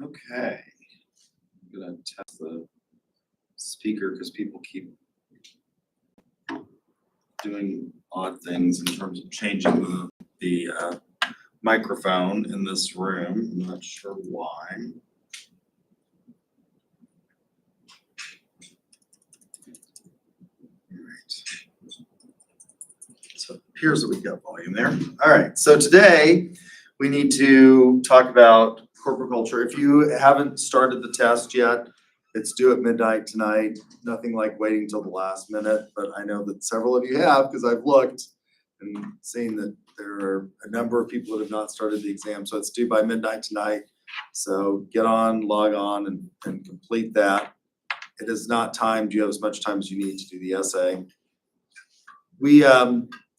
Okay, I'm gonna test the speaker because people keep doing odd things in terms of changing the microphone in this room. I'm not sure why. All right. So it appears that we've got volume there. All right, so today we need to talk about corporate culture. If you haven't started the test yet, it's due at midnight tonight. Nothing like waiting till the last minute, but I know that several of you have because I've looked and seen that there are a number of people that have not started the exam. So it's due by midnight tonight. So get on, log on, and complete that. It is not timed. You have as much time as you need to do the essay. We are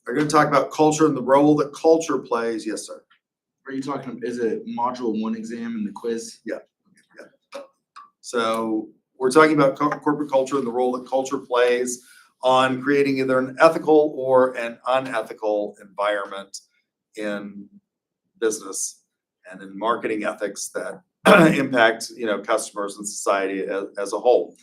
going to talk about culture and the role that culture plays. Yes, sir. Are you talking, is it module 1 exam and the quiz? Yeah. So we're talking about corporate culture and the role that culture plays on creating either an ethical or an unethical environment in business and in marketing ethics that impact, customers and society as a whole.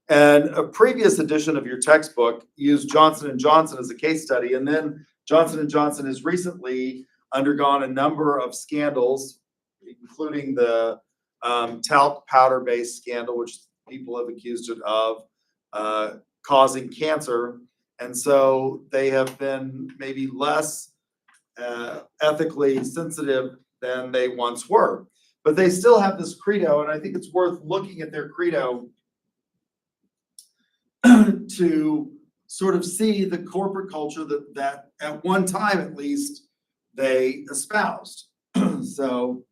And a previous edition of your textbook used Johnson & Johnson as a case study, and then Johnson & Johnson has recently undergone a number of scandals, including the talc powder-based scandal, which people have accused it of causing cancer. And so they have been maybe less ethically sensitive than they once were. But they still have this credo, and I think it's worth looking at their credo to sort of see the corporate culture that at one time at least they espoused. So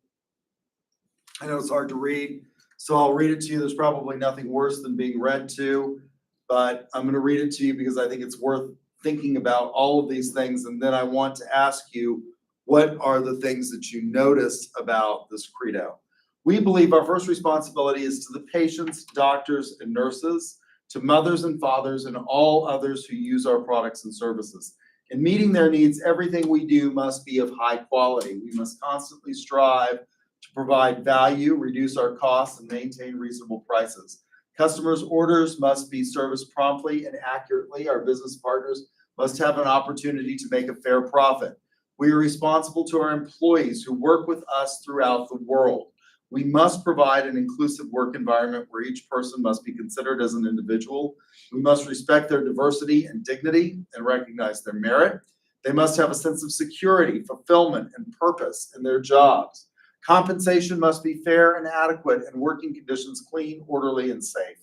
I know it's hard to read, so I'll read it to you. There's probably nothing worse than being read to, but I'm going to read it to you because I think it's worth thinking about all of these things. And then I want to ask you, what are the things that you notice about this credo? We believe our first responsibility is to the patients, doctors, and nurses, to mothers and fathers, and all others who use our products and services. In meeting their needs, everything we do must be of high quality. We must constantly strive to provide value, reduce our costs, and maintain reasonable prices. Customers' orders must be serviced promptly and accurately. Our business partners must have an opportunity to make a fair profit. We are responsible to our employees who work with us throughout the world. We must provide an inclusive work environment where each person must be considered as an individual. We must respect their diversity and dignity and recognize their merit. They must have a sense of security, fulfillment, and purpose in their jobs. Compensation must be fair and adequate, and working conditions clean, orderly, and safe.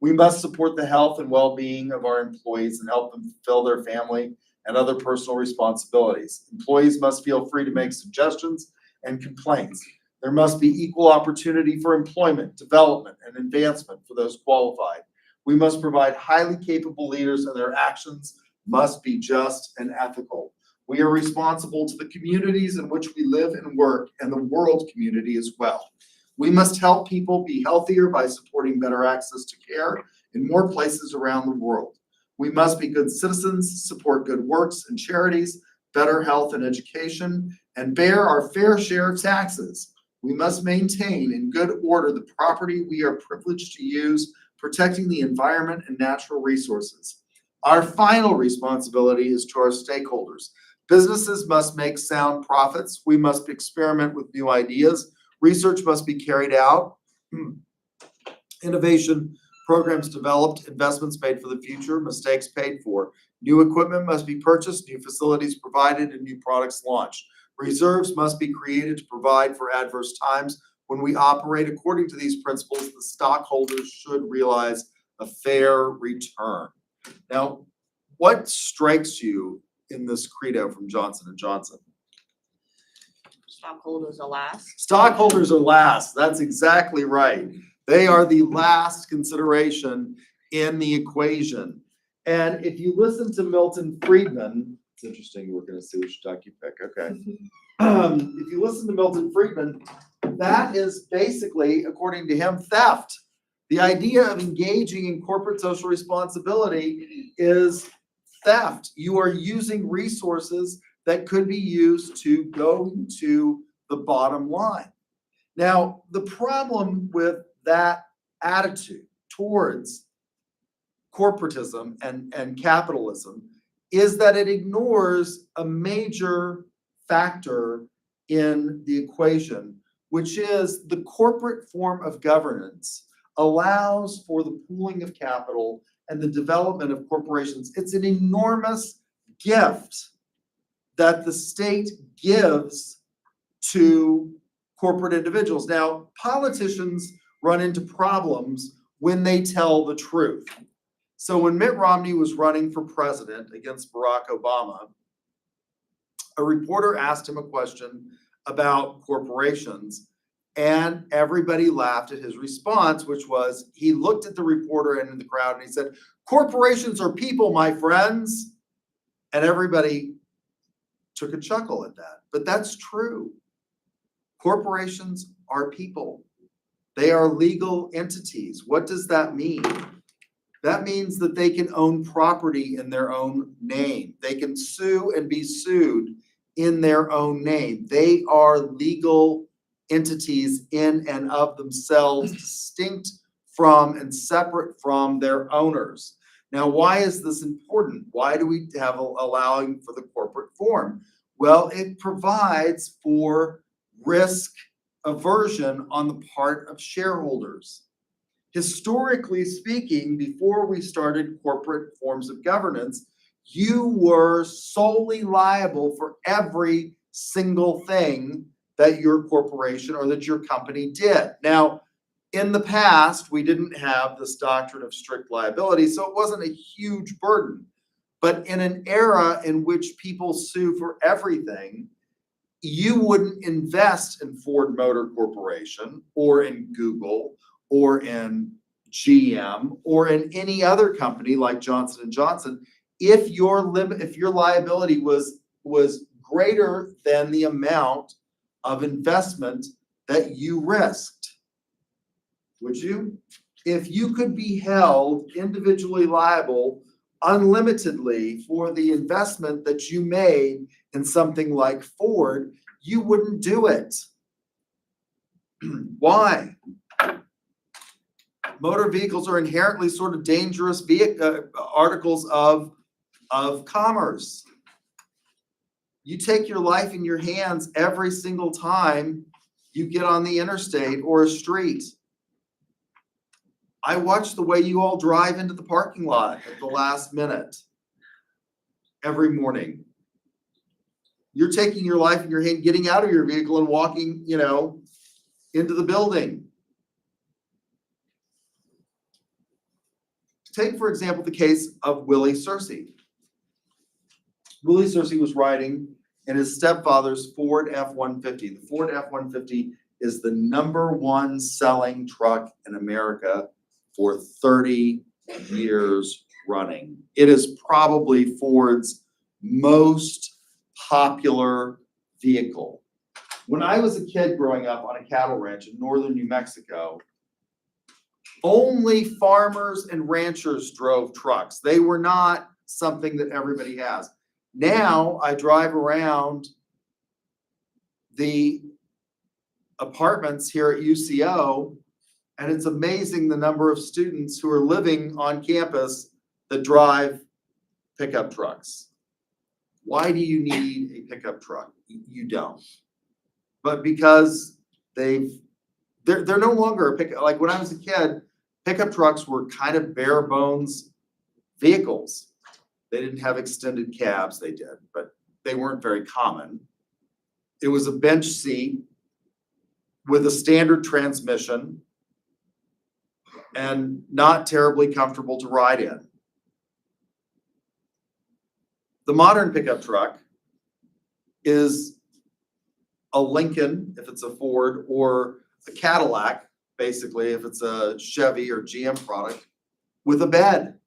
We must support the health and well-being of our employees and help them fulfill their family and other personal responsibilities. Employees must feel free to make suggestions and complaints. There must be equal opportunity for employment, development, and advancement for those qualified. We must provide highly capable leaders, and their actions must be just and ethical. We are responsible to the communities in which we live and work, and the world community as well. We must help people be healthier by supporting better access to care in more places around the world. We must be good citizens, support good works and charities, better health and education, and bear our fair share of taxes. We must maintain in good order the property we are privileged to use, protecting the environment and natural resources. Our final responsibility is to our stakeholders. Businesses must make sound profits. We must experiment with new ideas. Research must be carried out. Innovation programs developed, investments made for the future, mistakes paid for. New equipment must be purchased, new facilities provided, and new products launched. Reserves must be created to provide for adverse times. When we operate according to these principles, the stockholders should realize a fair return. Now, what strikes you in this credo from Johnson & Johnson? Stockholders are last. Stockholders are last. That's exactly right. They are the last consideration in the equation. And if you listen to Milton Friedman, it's interesting, we're going to see which duck you pick. Okay. If you listen to Milton Friedman, that is basically, according to him, theft. The idea of engaging in corporate social responsibility is theft. You are using resources that could be used to go to the bottom line. Now, the problem with that attitude towards corporatism and capitalism is that it ignores a major factor in the equation, which is the corporate form of governance allows for the pooling of capital and the development of corporations. It's an enormous gift that the state gives to corporate individuals. Now, politicians run into problems when they tell the truth. So when Mitt Romney was running for president against Barack Obama, a reporter asked him a question about corporations, and everybody laughed at his response, which was he looked at the reporter and in the crowd and he said, "Corporations are people, my friends." And everybody took a chuckle at that. But that's true. Corporations are people. They are legal entities. What does that mean? That means that they can own property in their own name. They can sue and be sued in their own name. They are legal entities in and of themselves, distinct from and separate from their owners. Now, why is this important? Why do we have allowing for the corporate form? Well, it provides for risk aversion on the part of shareholders. Historically speaking, before we started corporate forms of governance, you were solely liable for every single thing that your corporation or that your company did. Now, in the past, we didn't have this doctrine of strict liability, so it wasn't a huge burden. But in an era in which people sue for everything, you wouldn't invest in Ford Motor Corporation or in Google or in GM or in any other company like Johnson & Johnson if your liability was greater than the amount of investment that you risked. Would you? If you could be held individually liable unlimitedly for the investment that you made in something like Ford, you wouldn't do it. Why? Motor vehicles are inherently sort of dangerous articles of commerce. You take your life in your hands every single time you get on the interstate or a street. I watch the way you all drive into the parking lot at the last minute every morning. You're taking your life in your hand, getting out of your vehicle and walking, into the building. Take, for example, the case of Willie Searcy. Willie Searcy was riding in his stepfather's Ford F-150. The Ford F-150 is the #1 selling truck in America for 30 years running. It is probably Ford's most popular vehicle. When I was a kid growing up on a cattle ranch in northern New Mexico, only farmers and ranchers drove trucks. They were not something that everybody has. Now I drive around the apartments here at UCO, and it's amazing the number of students who are living on campus that drive pickup trucks. Why do you need a pickup truck? You don't. But because they're no longer a pickup. Like when I was a kid, pickup trucks were kind of bare bones vehicles. They didn't have extended cabs, they did, but they weren't very common. It was a bench seat with a standard transmission and not terribly comfortable to ride in. The modern pickup truck is a Lincoln, if it's a Ford, or a Cadillac, basically, if it's a Chevy or GM product, with a bed.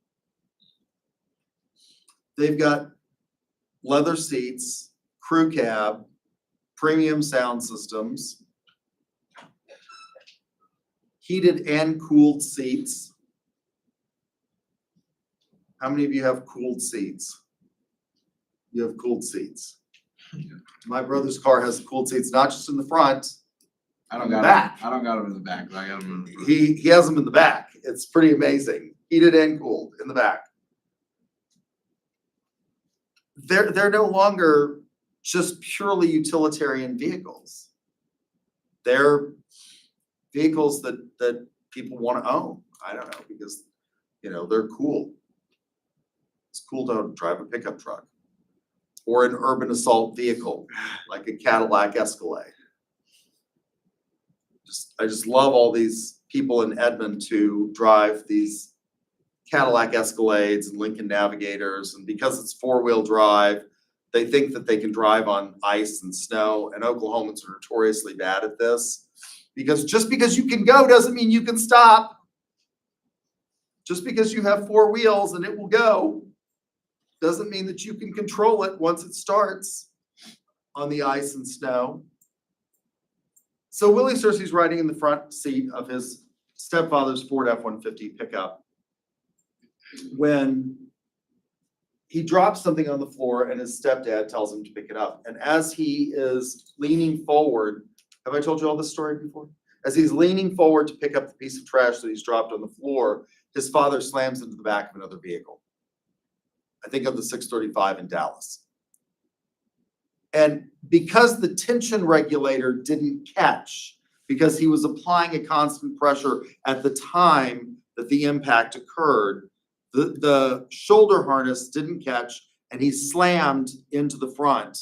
They've got leather seats, crew cab, premium sound systems, heated and cooled seats. How many of you have cooled seats? You have cooled seats. My brother's car has cooled seats, not just in the front, I don't in the got back. him, I don't got him in the back, but I got him in the front. He has them in the back. It's pretty amazing. Heated and cooled in the back. They're no longer just purely utilitarian vehicles. They're vehicles that people want to own. I don't know, because, they're cool. It's cool to drive a pickup truck or an urban assault vehicle like a Cadillac Escalade. I just love all these people in Edmond to drive these Cadillac Escalades and Lincoln Navigators, and because it's four-wheel drive, they think that they can drive on ice and snow, and Oklahomans are notoriously bad at this. Because just because you can go doesn't mean you can stop. Just because you have four wheels and it will go doesn't mean that you can control it once it starts on the ice and snow. So Willie Searcy's riding in the front seat of his stepfather's Ford F-150 pickup when he drops something on the floor and his stepdad tells him to pick it up. And as he is leaning forward, have I told you all this story before? As he's leaning forward to pick up the piece of trash that he's dropped on the floor, his father slams into the back of another vehicle. I think of the 635 in Dallas. And because the tension regulator didn't catch, because he was applying a constant pressure at the time that the impact occurred, the shoulder harness didn't catch, and he slammed into the front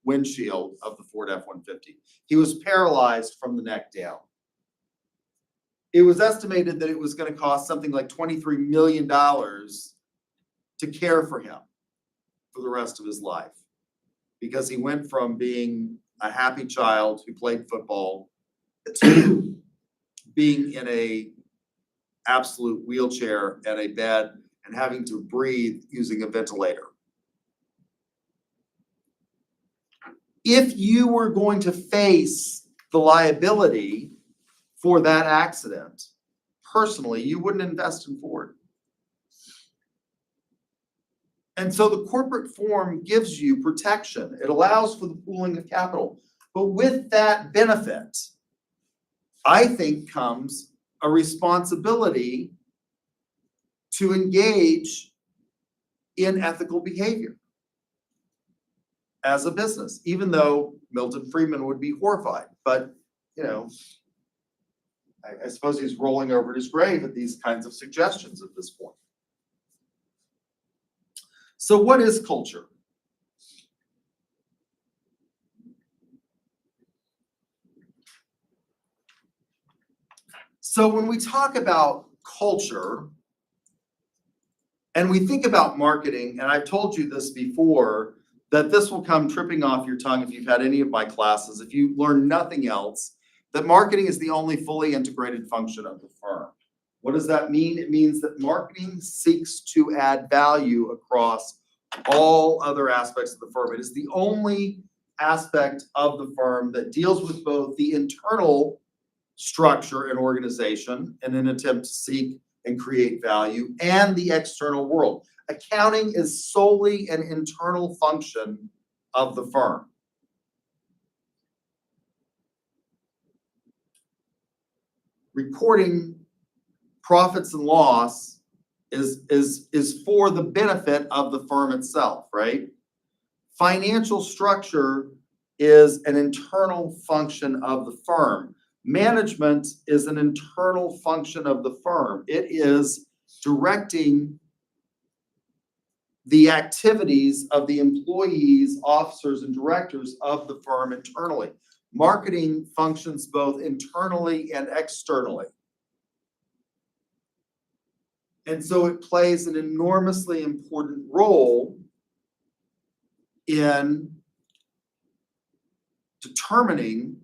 windshield of the Ford F-150. He was paralyzed from the neck down. It was estimated that it was going to cost something like $23 million to care for him for the rest of his life, because he went from being a happy child who played football to being in a absolute wheelchair and a bed and having to breathe using a ventilator. If you were going to face the liability for that accident, personally, you wouldn't invest in Ford. And so the corporate form gives you protection. It allows for the pooling of capital. But with that benefit, I think comes a responsibility to engage in ethical behavior as a business, even though Milton Friedman would be horrified. But, I suppose he's rolling over his grave at these kinds of suggestions at this point. So what is culture? So when we talk about culture and we think about marketing, and I've told you this before, that this will come tripping off your tongue if you've had any of my classes, if you learn nothing else, that marketing is the only fully integrated function of the firm. What does that mean? It means that marketing seeks to add value across all other aspects of the firm. It is the only aspect of the firm that deals with both the internal structure and organization in an attempt to seek and create value, and the external world. Accounting is solely an internal function of the firm. Recording profits and loss is for the benefit of the firm itself, right? Financial structure is an internal function of the firm. Management is an internal function of the firm. It is directing the activities of the employees, officers, and directors of the firm internally. Marketing functions both internally and externally. And so it plays an enormously important role in determining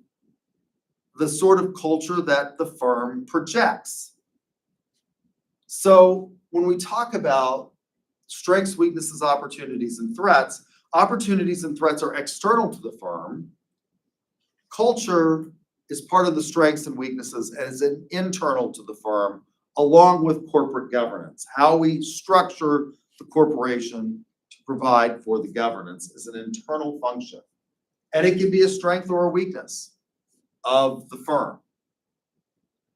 the sort of culture that the firm projects. So when we talk about strengths, weaknesses, opportunities, and threats are external to the firm. Culture is part of the strengths and weaknesses and is internal to the firm, along with corporate governance. How we structure the corporation to provide for the governance is an internal function. And it can be a strength or a weakness. of the firm.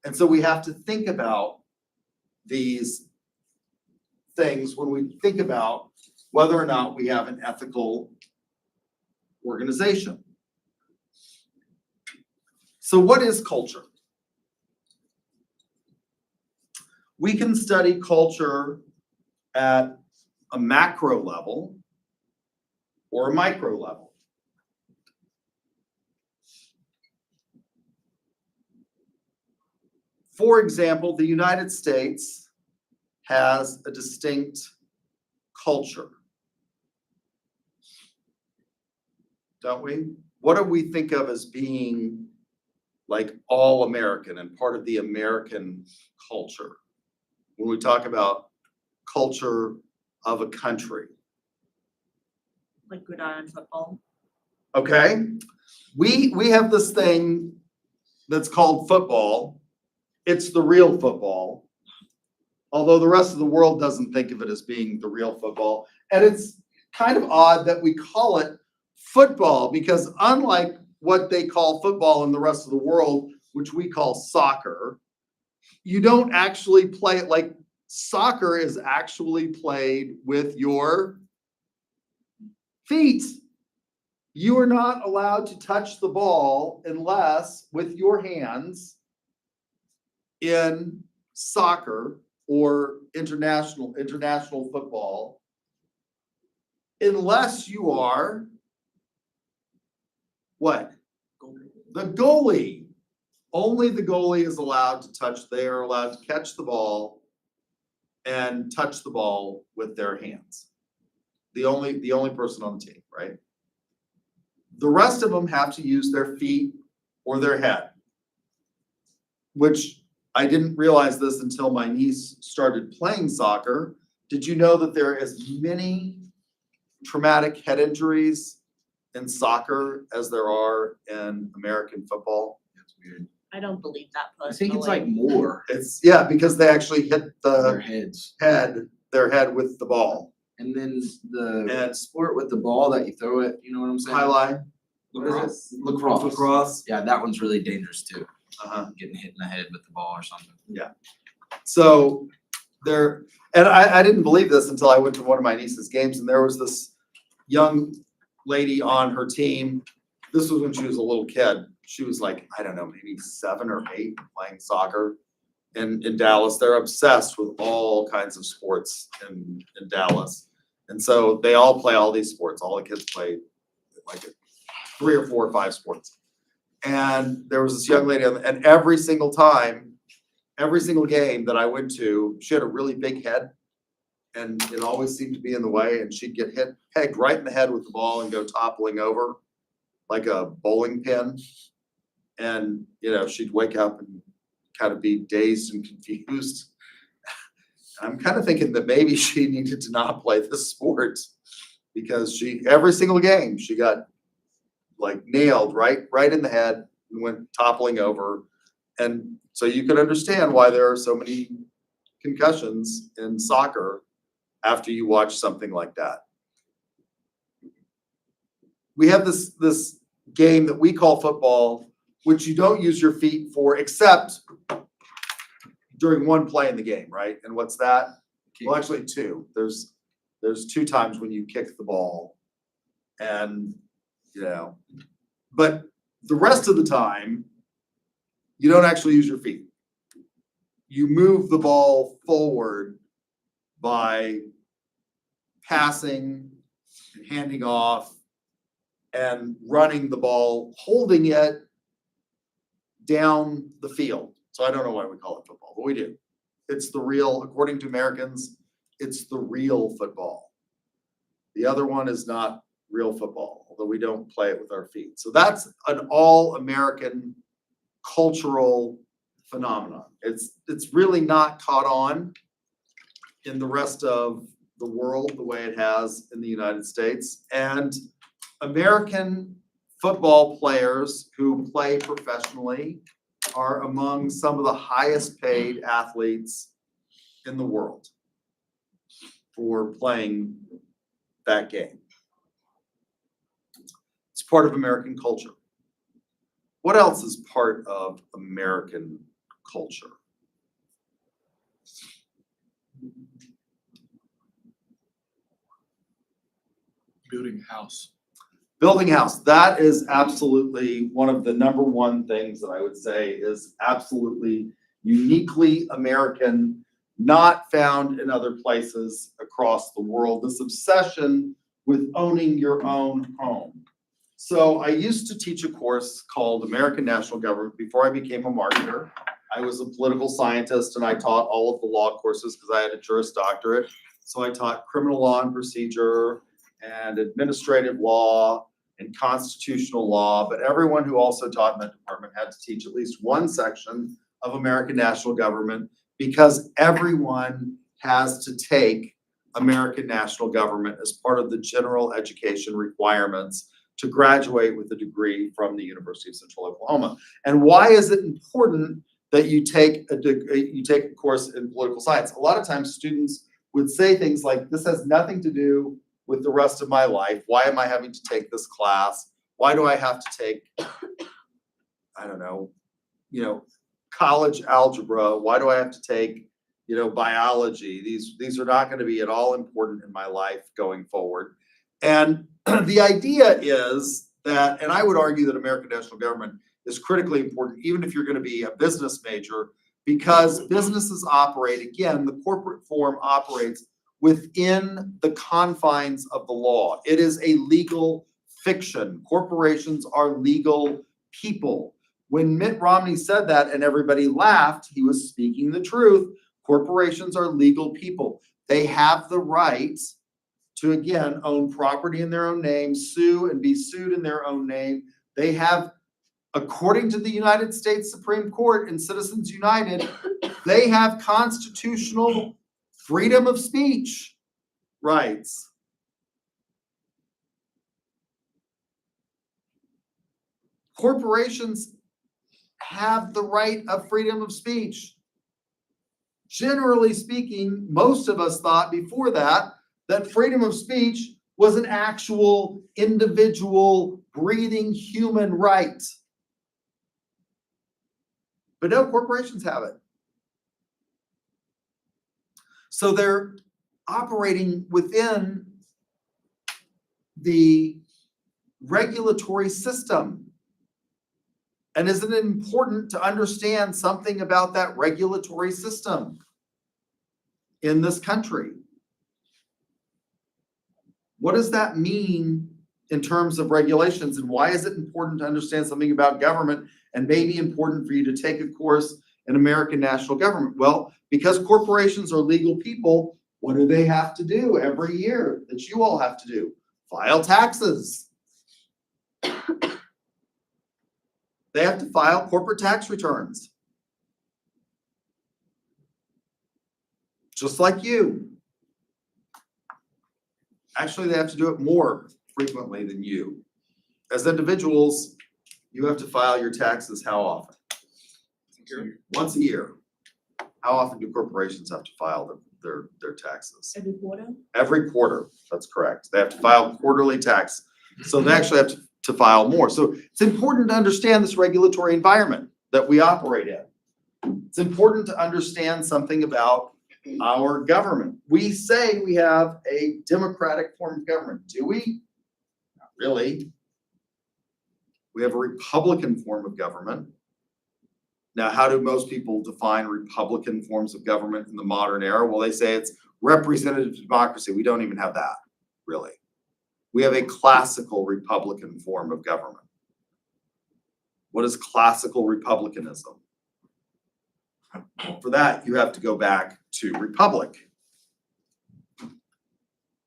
And so we have to think about these things when we think about whether or not we have an ethical organization. So what is culture? We can study culture at a macro level or a micro level. For example, the United States has a distinct culture, don't we? What do we think of as being like all American and part of the American culture when we talk about culture of a country? Like Rhode Island football. Okay, we have this thing that's called football. It's the real football, although the rest of the world doesn't think of it as being the real football. And it's kind of odd that we call it football, because unlike what they call football in the rest of the world, which we call soccer, you don't actually play it like soccer is actually played with your feet. You are not allowed to touch the ball unless with your hands in soccer or international football, unless you are what? The goalie. Only the goalie is allowed to touch, they are allowed to catch the ball and touch the ball with their hands. The only person on the team, right? The rest of them have to use their feet or their head, which I didn't realize this until my niece started playing soccer. Did you know that there are as many traumatic head injuries in soccer as there are in American football? That's weird. I don't believe that I personally. think it's like more It's, yeah, because they actually hit their the heads. their head with the ball. And then the And sport with the ball that you throw it, you know what I'm saying? highlight. What is it? Lacrosse. Lacrosse. Yeah, that one's really dangerous too. Uh-huh. Getting hit in the head with the ball or something. So there, and I didn't believe this until I went to one of my niece's games, and there was this young lady on her team. This was when she was a little kid. She was like, I don't know, maybe 7 or 8, playing soccer in Dallas. They're obsessed with all kinds of sports in Dallas. And so they all play all these sports. All the kids play like 3 or 4 or 5 sports. And there was this young lady, and every single time, every single game that I went to, she had a really big head, and it always seemed to be in the way, and she'd get pegged right in the head with the ball and go toppling over like a bowling pin. And, you know, she'd wake up and kind of be dazed and confused. I'm kind of thinking that maybe she needed to not play this sport, because every single game, she got like nailed right in the head and went toppling over. And so you can understand why there are so many concussions in soccer after you watch something like that. We have this game that we call football, which you don't use your feet for except during one play in the game, right? And what's that? Well, actually 2. There's 2 times when you kick the ball, and you know, but the rest of the time, you don't actually use your feet. You move the ball forward by passing and handing off and running the ball, holding it down the field. So I don't know why we call it football, but we do. It's the real, according to Americans, it's the real football. The other one is not real football, although we don't play it with our feet. So that's an all-American cultural phenomenon. It's really not caught on in the rest of the world the way it has in the United States. And American football players who play professionally are among some of the highest paid athletes in the world for playing that game. It's part of American culture. What else is part of American culture? Building a house. Building a house, that is absolutely one of the number one things that I would say is absolutely uniquely American, not found in other places across the world, this obsession with owning your own home. So I used to teach a course called American National Government before I became a marketer. I was a political scientist and I taught all of the law courses because I had a Juris Doctorate. So I taught criminal law and procedure and administrative law and constitutional law, but everyone who also taught in that department had to teach at least one section of American national government because everyone has to take American national government as part of the general education requirements to graduate with a degree from the University of Central Oklahoma. And why is it important that you take a course in political science? A lot of times students would say things like, this has nothing to do with the rest of my life. Why am I having to take this class? Why do I have to take, I don't know, college algebra? Why do I have to take, biology? These are not going to be at all important in my life going forward. And the idea is that, and I would argue that American national government is critically important, even if you're going to be a business major, because businesses operate, again, the corporate form operates within the confines of the law. It is a legal fiction. Corporations are legal people. When Mitt Romney said that and everybody laughed, he was speaking the truth. Corporations are legal people. They have the right to, again, own property in their own name, sue and be sued in their own name. They have, according to the United States Supreme Court and Citizens United, they have constitutional freedom of speech rights. Corporations have the right of freedom of speech. Generally speaking, most of us thought before that freedom of speech was an actual individual breathing human right. But no, corporations have it. So they're operating within the regulatory system. And isn't it important to understand something about that regulatory system in this country? What does that mean in terms of regulations, and why is it important to understand something about government and maybe important for you to take a course in American national government? Well, because corporations are legal people, what do they have to do every year that you all have to do? File taxes. They have to file corporate tax returns. Just like you. Actually, they have to do it more frequently than you. As individuals, you have to file your taxes how often? Once a year. How often do corporations have to file their taxes? Every quarter? Every quarter, that's correct. They have to file quarterly tax. So they actually have to file more. So it's important to understand this regulatory environment that we operate in. It's important to understand something about our government. We say we have a democratic form of government. Do we? Not really. We have a Republican form of government. Now, how do most people define Republican forms of government in the modern era? Well, they say it's representative democracy. We don't even have that, really. We have a classical Republican form of government. What is classical republicanism? For that, you have to go back to Republic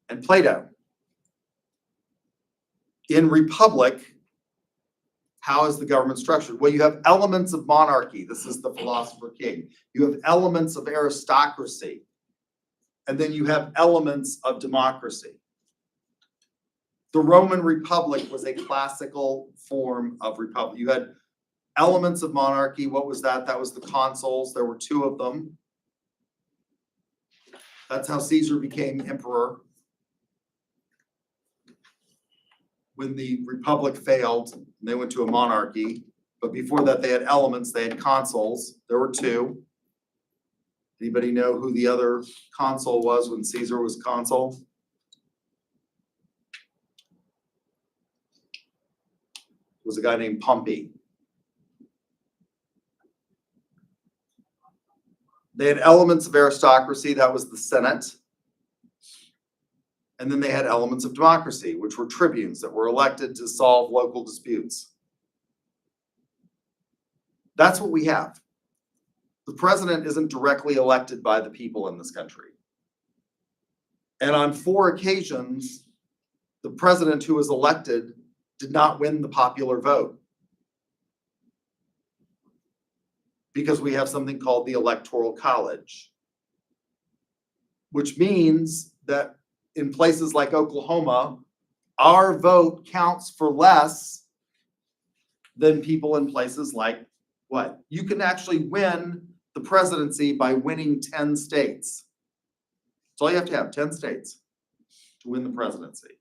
and Plato. In Republic, how is the government structured? Well, you have elements of monarchy. This is the philosopher king. You have elements of aristocracy. And then you have elements of democracy. The Roman Republic was a classical form of republic. You had elements of monarchy. What was that? That was the consuls. There were two of them. That's how Caesar became emperor. When the republic failed, they went to a monarchy. But before that, they had elements, they had consuls, there were two. Anybody know who the other consul was when Caesar was consul? It was a guy named Pompey. They had elements of aristocracy, that was the Senate. And then they had elements of democracy, which were tribunes that were elected to solve local disputes. That's what we have. The president isn't directly elected by the people in this country. And on 4 occasions, the president who was elected did not win the popular vote. Because we have something called the Electoral College, which means that in places like Oklahoma, our vote counts for less than people in places like what? You can actually win the presidency by winning 10 states. That's all you have to have, 10 states to win the presidency.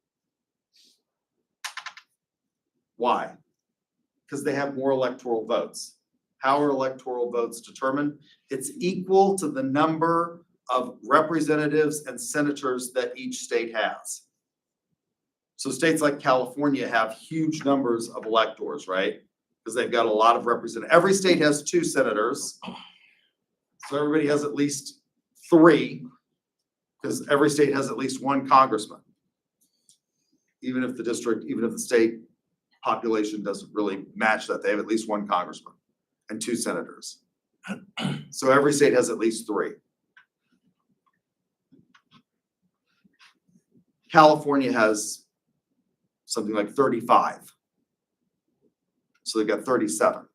Why? Because they have more electoral votes. How are electoral votes determined? It's equal to the number of representatives and senators that each state has. So states like California have huge numbers of electors, right? Because they've got a lot of representatives. Every state has 2 senators. So everybody has at least 3, because every state has at least 1 congressman. Even if the state population doesn't really match that, they have at least 1 congressman and 2 senators. So every state has at least 3. California has something like 35. So they've got 37,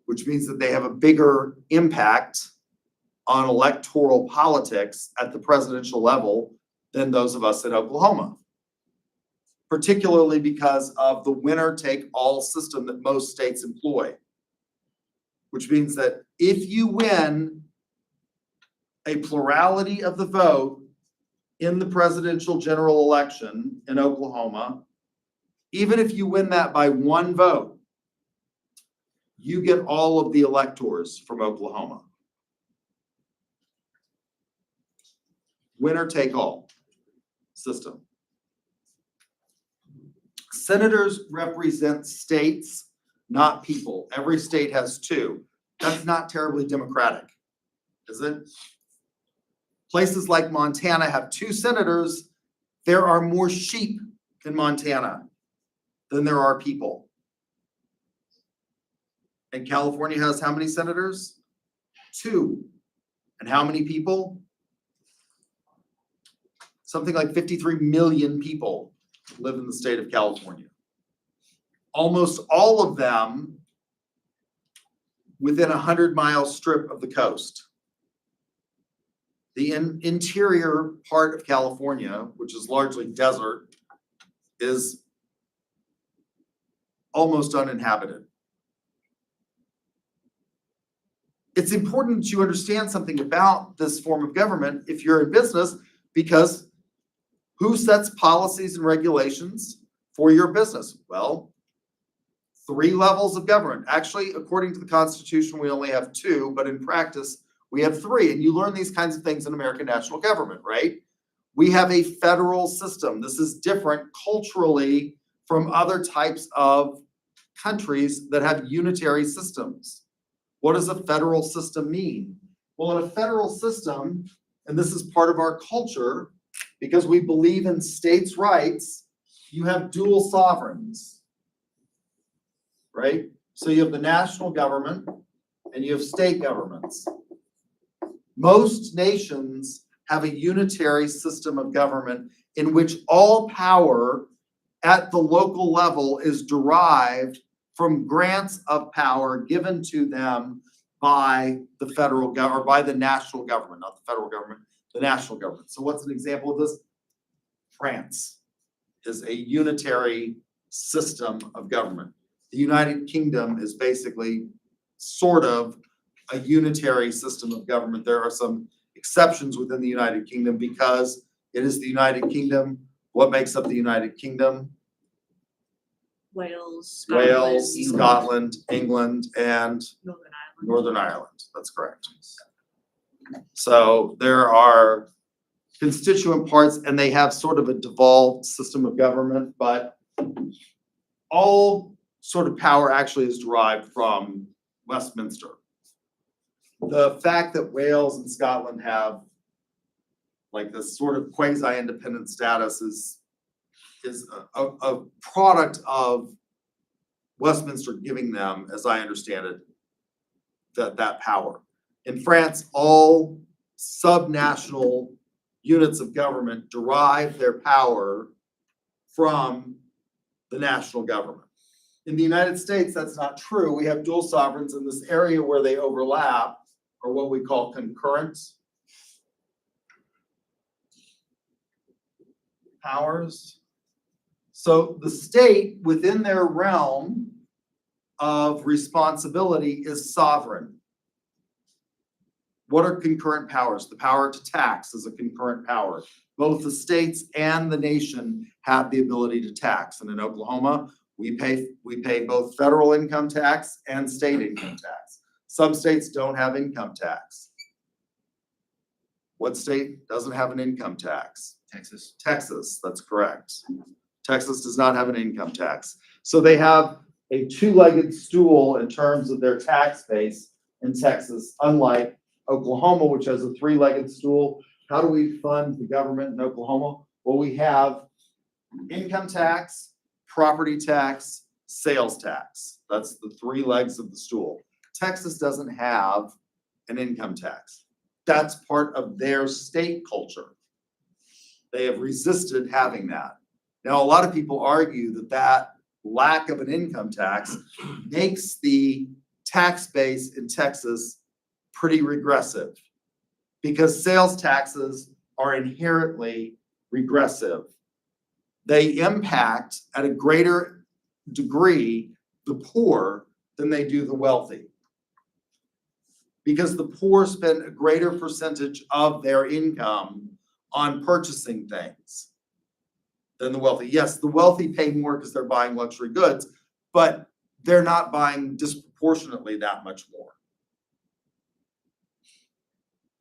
which means that they have a bigger impact on electoral politics at the presidential level than those of us in Oklahoma. Particularly because of the winner-take-all system that most states employ. Which means that if you win a plurality of the vote in the presidential general election in Oklahoma, even if you win that by 1 vote, you get all of the electors from Oklahoma. Winner-take-all system. Senators represent states, not people. Every state has 2. That's not terribly democratic, is it? Places like Montana have 2 senators. There are more sheep in Montana than there are people. And California has how many senators? 2. And how many people? Something like 53 million people live in the state of California. Almost all of them within a 100-mile strip of the coast. The interior part of California, which is largely desert, is almost uninhabited. It's important that you understand something about this form of government if you're in business, because who sets policies and regulations for your business? Well, 3 levels of government. Actually, according to the Constitution, we only have 2, but in practice, we have 3. And you learn these kinds of things in American national government, right? We have a federal system. This is different culturally from other types of countries that have unitary systems. What does a federal system mean? Well, in a federal system, and this is part of our culture, because we believe in states' rights, you have dual sovereigns, right? So you have the national government and you have state governments. Most nations have a unitary system of government in which all power at the local level is derived from grants of power given to them by the federal government, or by the national government, not the federal government, the national government. So what's an example of this? France is a unitary system of government. The United Kingdom is basically sort of a unitary system of government. There are some exceptions within the United Kingdom because it is the United Kingdom. What makes up the United Kingdom? Wales, Wales, Scotland, Scotland, England, and Northern Ireland. Northern Ireland. That's correct. So there are constituent parts and they have sort of a devolved system of government, but all sort of power actually is derived from Westminster. The fact that Wales and Scotland have like this sort of quasi-independent status is a product of Westminster giving them, as I understand it, that power. In France, all subnational units of government derive their power from the national government. In the United States, that's not true. We have dual sovereigns in this area where they overlap, or what we call concurrent powers. So the state within their realm of responsibility is sovereign. What are concurrent powers? The power to tax is a concurrent power. Both the states and the nation have the ability to tax. And in Oklahoma, we pay both federal income tax and state income tax. Some states don't have income tax. What state doesn't have an income tax? Texas. Texas, that's correct. Texas does not have an income tax. So they have a two-legged stool in terms of their tax base in Texas, unlike Oklahoma, which has a three-legged stool. How do we fund the government in Oklahoma? Well, we have income tax, property tax, sales tax. That's the three legs of the stool. Texas doesn't have an income tax. That's part of their state culture. They have resisted having that. Now, a lot of people argue that that lack of an income tax makes the tax base in Texas pretty regressive because sales taxes are inherently regressive. They impact at a greater degree the poor than they do the wealthy. Because the poor spend a greater percentage of their income on purchasing things than the wealthy. Yes, the wealthy pay more because they're buying luxury goods, but they're not buying disproportionately that much more.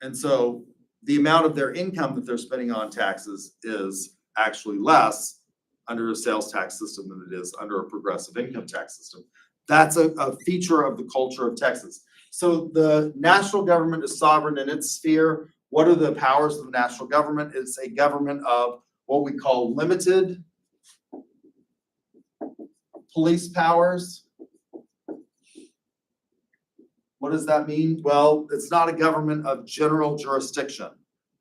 And so the amount of their income that they're spending on taxes is actually less under a sales tax system than it is under a progressive income tax system. That's a feature of the culture of Texas. So the national government is sovereign in its sphere. What are the powers of the national government? It's a government of what we call limited police powers. What does that mean? Well, it's not a government of general jurisdiction.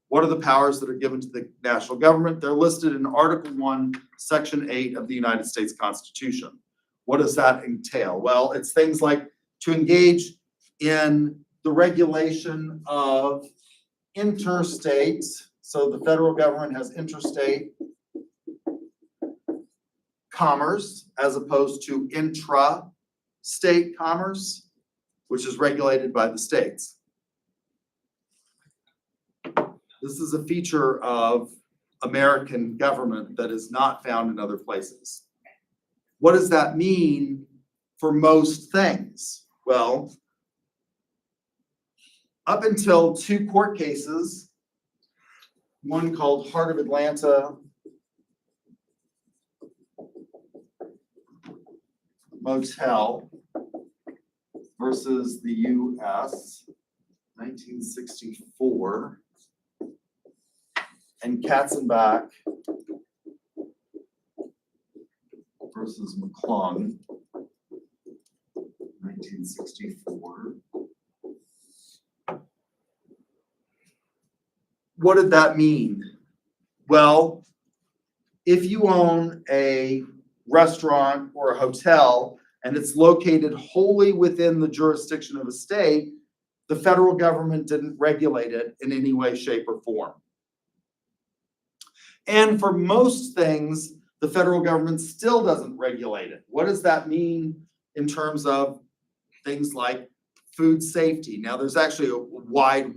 What are the powers that are given to the national government? They're listed in Article 1, Section 8 of the United States Constitution. What does that entail? Well, it's things like to engage in the regulation of interstate. So the federal government has interstate commerce as opposed to intra-state commerce, which is regulated by the states. This is a feature of American government that is not found in other places. What does that mean for most things? Well, up until two court cases, one called Heart of Atlanta Motel versus the US, 1964, and Katzenbach versus McClung, 1964. What did that mean? Well, if you own a restaurant or a hotel and it's located wholly within the jurisdiction of a state, the federal government didn't regulate it in any way, shape, or form. And for most things, the federal government still doesn't regulate it. What does that mean in terms of things like food safety? Now, there's actually a wide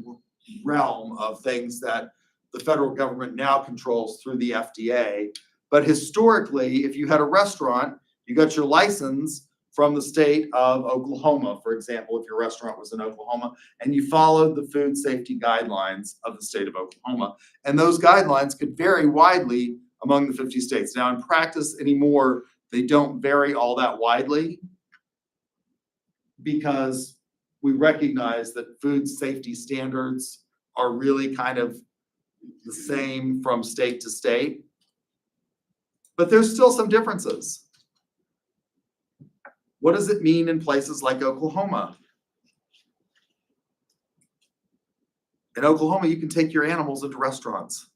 realm of things that the federal government now controls through the FDA. But historically, if you had a restaurant, You got your license from the state of Oklahoma, for example, if your restaurant was in Oklahoma, and you followed the food safety guidelines of the state of Oklahoma. And those guidelines could vary widely among the 50 states. Now, in practice anymore, they don't vary all that widely because we recognize that food safety standards are really kind of the same from state to state. But there's still some differences. What does it mean in places like Oklahoma? In Oklahoma, you can take your animals into restaurants,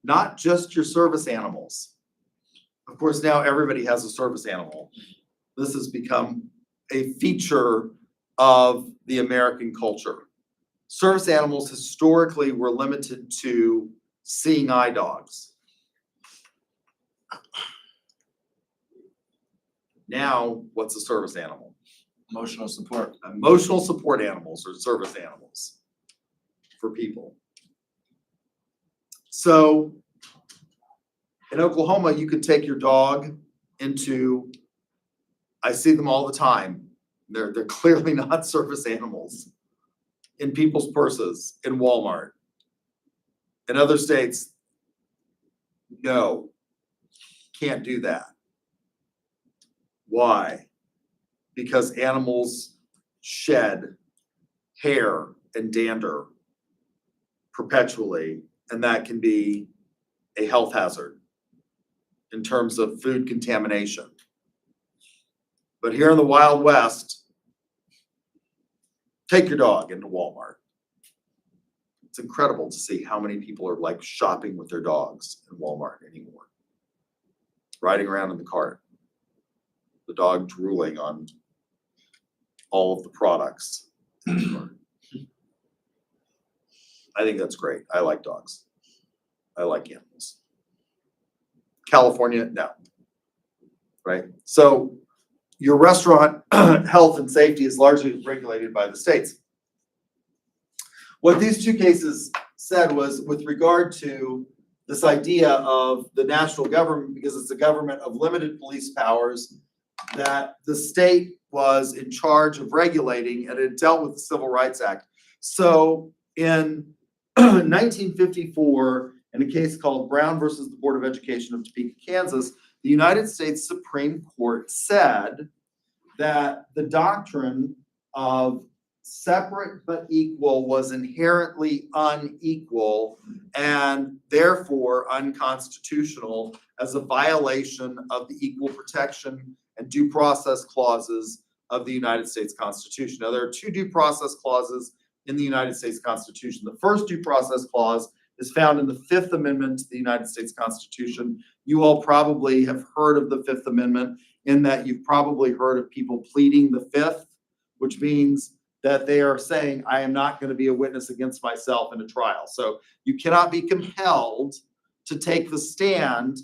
not just your service animals. Of course, now everybody has a service animal. This has become a feature of the American culture. Service animals historically were limited to seeing eye dogs. Now, what's a service animal? Emotional support. Emotional support animals or service animals for people. So in Oklahoma, you could take your dog into, I see them all the time. They're clearly not service animals in people's purses in Walmart. In other states, no, can't do that. Why? Because animals shed hair and dander perpetually, and that can be a health hazard in terms of food contamination. But here in the Wild West, take your dog into Walmart. It's incredible to see how many people are like shopping with their dogs in Walmart anymore. Riding around in the cart. The dog drooling on all of the products. I think that's great. I like dogs. I like animals. California, no. Right? So your restaurant health and safety is largely regulated by the states. What these two cases said was with regard to this idea of the national government, because it's a government of limited police powers, that the state was in charge of regulating, and it dealt with the Civil Rights Act. So in 1954, in a case called Brown versus the Board of Education of Topeka, Kansas, the United States Supreme Court said that the doctrine of separate but equal was inherently unequal and therefore unconstitutional as a violation of the equal protection and due process clauses of the United States Constitution. Now, there are two due process clauses in the United States Constitution. The first due process clause is found in the Fifth Amendment to the United States Constitution. You all probably have heard of the Fifth Amendment in that you've probably heard of people pleading the Fifth, which means that they are saying, I am not going to be a witness against myself in a trial. So you cannot be compelled to take the stand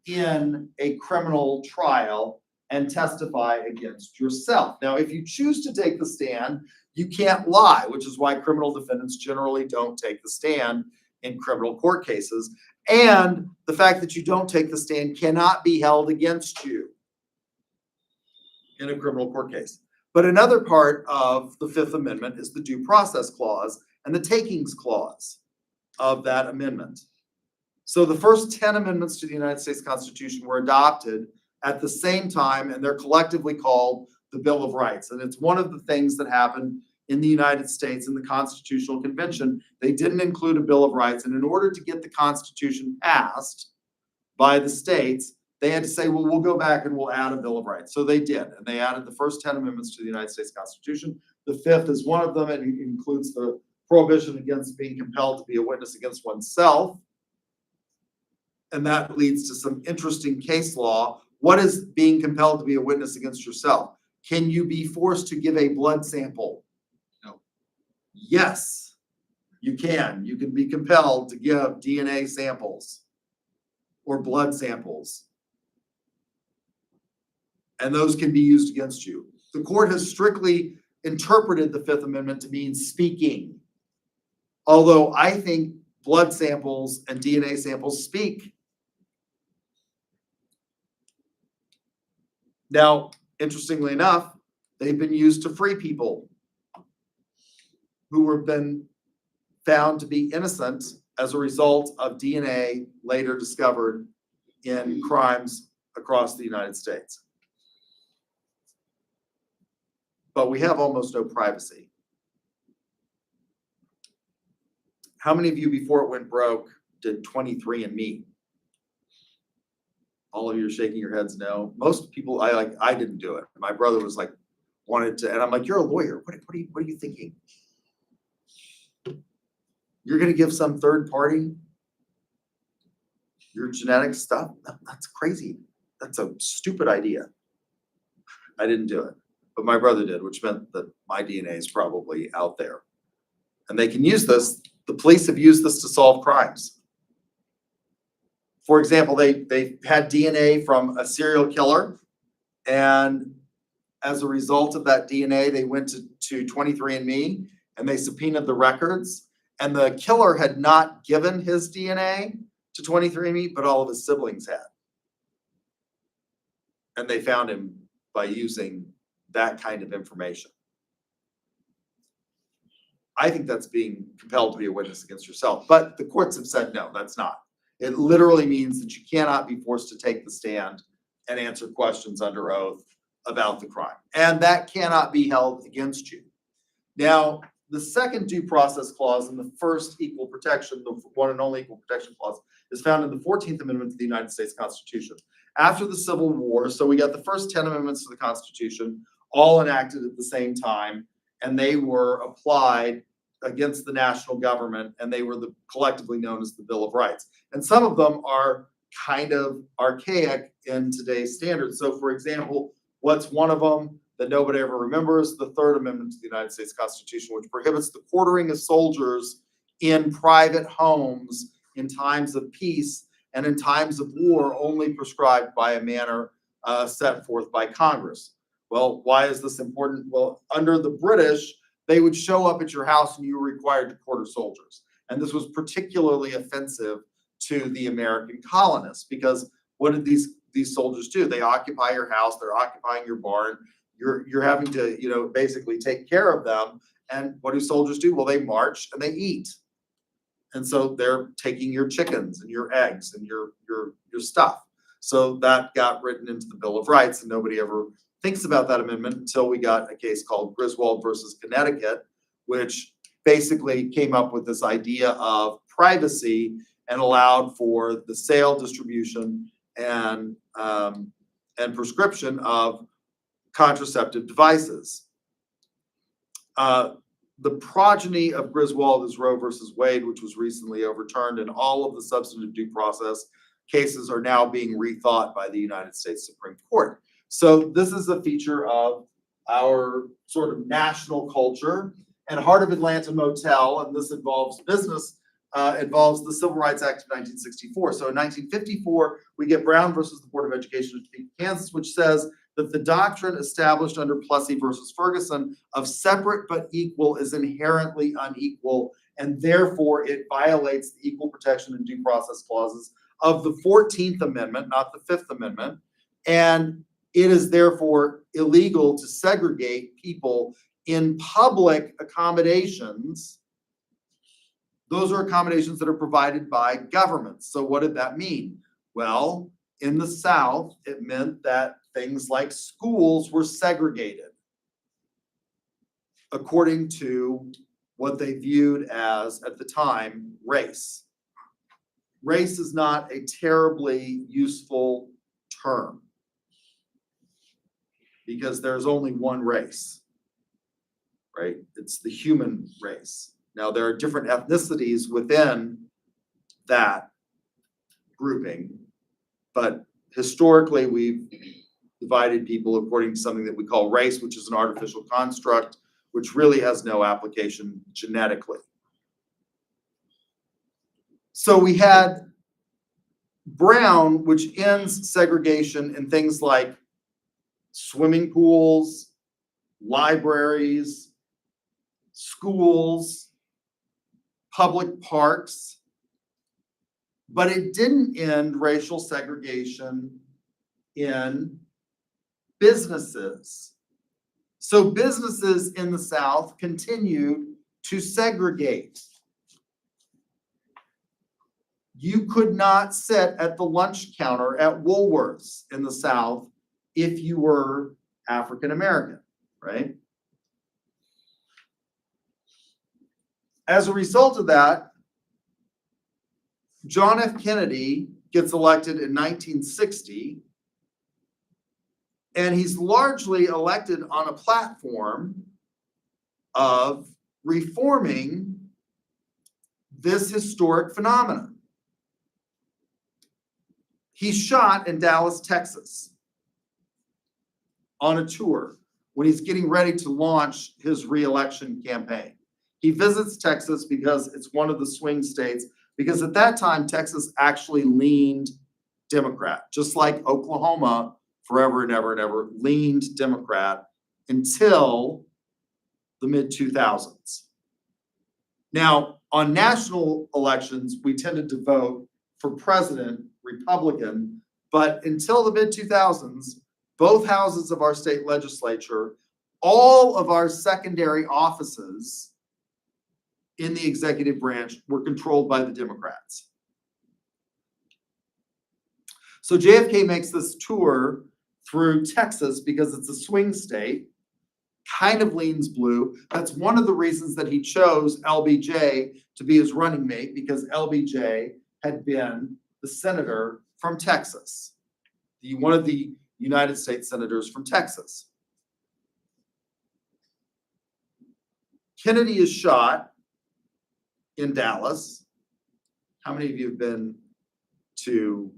in a criminal trial and testify against yourself. Now, if you choose to take the stand, you can't lie, which is why criminal defendants generally don't take the stand in criminal court cases. And the fact that you don't take the stand cannot be held against you in a criminal court case. But another part of the Fifth Amendment is the due process clause and the takings clause of that amendment. So the first 10 amendments to the United States Constitution were adopted at the same time, and they're collectively called the Bill of Rights. And it's one of the things that happened in the United States in the Constitutional Convention. They didn't include a Bill of Rights, and in order to get the Constitution passed by the states, they had to say, well, we'll go back and we'll add a Bill of Rights. So they did, and they added the first 10 amendments to the United States Constitution. The fifth is one of them. It includes the prohibition against being compelled to be a witness against oneself. And that leads to some interesting case law. What is being compelled to be a witness against yourself? Can you be forced to give a blood sample? No. Yes, you can. You can be compelled to give DNA samples or blood samples. And those can be used against you. The court has strictly interpreted the Fifth Amendment to mean speaking. Although I think blood samples and DNA samples speak. Now, interestingly enough, they've been used to free people who have been found to be innocent as a result of DNA later discovered in crimes across the United States. But we have almost no privacy. How many of you, before it went broke, did 23andMe? All of you are shaking your heads no. Most people, I didn't do it. My brother was like, wanted to, and I'm like, you're a lawyer. What are you thinking? You're gonna give some third party your genetic stuff? That's crazy. That's a stupid idea. I didn't do it, but my brother did, which meant that my DNA is probably out there. And they can use this. The police have used this to solve crimes. For example, they had DNA from a serial killer, and as a result of that DNA, they went to 23andMe and they subpoenaed the records. And the killer had not given his DNA to 23andMe, but all of his siblings had. And they found him by using that kind of information. I think that's being compelled to be a witness against yourself, but the courts have said, no, that's not. It literally means that you cannot be forced to take the stand and answer questions under oath about the crime. And that cannot be held against you. Now, the second due process clause in the first equal protection, the one and only equal protection clause, is found in the 14th Amendment to the United States Constitution. After the Civil War, so we got the first 10 amendments to the Constitution, all enacted at the same time, and they were applied against the national government, and they were collectively known as the Bill of Rights. And some of them are kind of archaic in today's standards. So for example, what's one of them that nobody ever remembers? The Third Amendment to the United States Constitution, which prohibits the quartering of soldiers in private homes in times of peace, and in times of war only prescribed by a manner set forth by Congress. Well, why is this important? Well, under the British, they would show up at your house and you were required to quarter soldiers. And this was particularly offensive to the American colonists, because what did these soldiers do? They occupy your house, they're occupying your barn, you're having to, basically take care of them. And what do soldiers do? Well, they march and they eat. And so they're taking your chickens and your eggs and your stuff. So that got written into the Bill of Rights, and nobody ever thinks about that amendment until we got a case called Griswold versus Connecticut, which basically came up with this idea of privacy and allowed for the sale, distribution, and prescription of contraceptive devices. The progeny of Griswold is Roe versus Wade, which was recently overturned, and all of the substantive due process cases are now being rethought by the United States Supreme Court. So this is a feature of our sort of national culture. And Heart of Atlanta Motel, and this involves business, involves the Civil Rights Act of 1964. So in 1954, we get Brown versus the Board of Education of Topeka, Kansas, which says that the doctrine established under Plessy versus Ferguson of separate but equal is inherently unequal, and therefore it violates the equal protection and due process clauses of the 14th Amendment, not the 5th Amendment. And it is therefore illegal to segregate people in public accommodations. Those are accommodations that are provided by governments. So what did that mean? Well, in the South, it meant that things like schools were segregated according to what they viewed as, at the time, race. Race is not a terribly useful term because there's only one race, right? It's the human race. Now, there are different ethnicities within that grouping, but historically, we've divided people according to something that we call race, which is an artificial construct, which really has no application genetically. So we had Brown, which ends segregation in things like swimming pools, libraries, schools, public parks, but it didn't end racial segregation in businesses. So businesses in the South continued to segregate. You could not sit at the lunch counter at Woolworths in the South if you were African American, right? As a result of that, John F. Kennedy gets elected in 1960, and he's largely elected on a platform of reforming this historic phenomenon. He's shot in Dallas, Texas, on a tour when he's getting ready to launch his re-election campaign. He visits Texas because it's one of the swing states, because at that time, Texas actually leaned Democrat, just like Oklahoma forever and ever and ever leaned Democrat until the mid-2000s. Now, on national elections, we tended to vote for president Republican, but until the mid-2000s, both houses of our state legislature, all of our secondary offices in the executive branch were controlled by the Democrats. So JFK makes this tour through Texas because it's a swing state, kind of leans blue. That's one of the reasons that he chose LBJ to be his running mate, because LBJ had been the senator from Texas, one of the United States senators from Texas. Kennedy is shot in Dallas. How many of you have been to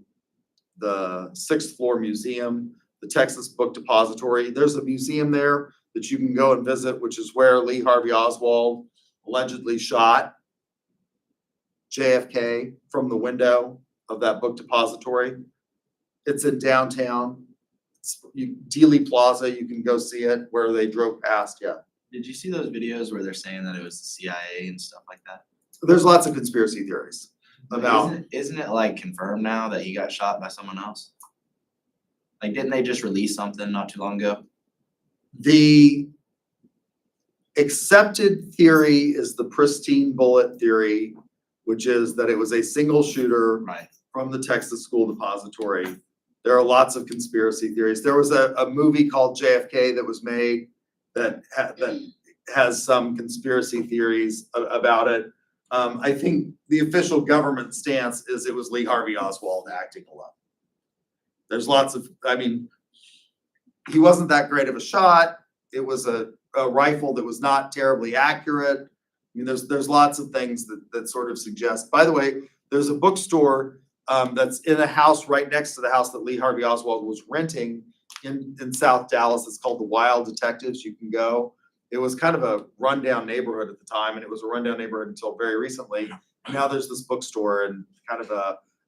the 6th floor museum, the Texas Book Depository? There's a museum there that you can go and visit, which is where Lee Harvey Oswald allegedly shot JFK from the window of that book depository. It's in downtown. Dealey Plaza, you can go see it where they drove past, yeah. Did you see those videos where they're saying that it was the CIA and stuff like that? There's lots of conspiracy theories about. Isn't it like confirmed now that he got shot by someone else? Like, didn't they just release something not too long ago? The accepted theory is the pristine bullet theory, which is that it was a single shooter Right. from the Texas School Depository. There are lots of conspiracy theories. There was a movie called JFK that was made that has some conspiracy theories about it. I think the official government stance is it was Lee Harvey Oswald acting alone. There's lots of, I mean, he wasn't that great of a shot. It was a rifle that was not terribly accurate. I mean, there's lots of things that sort of suggest. By the way, there's a bookstore that's in a house right next to the house that Lee Harvey Oswald was renting in South Dallas. It's called the Wild Detectives. You can go. It was kind of a rundown neighborhood at the time, and it was a rundown neighborhood until very recently. Now there's this bookstore, and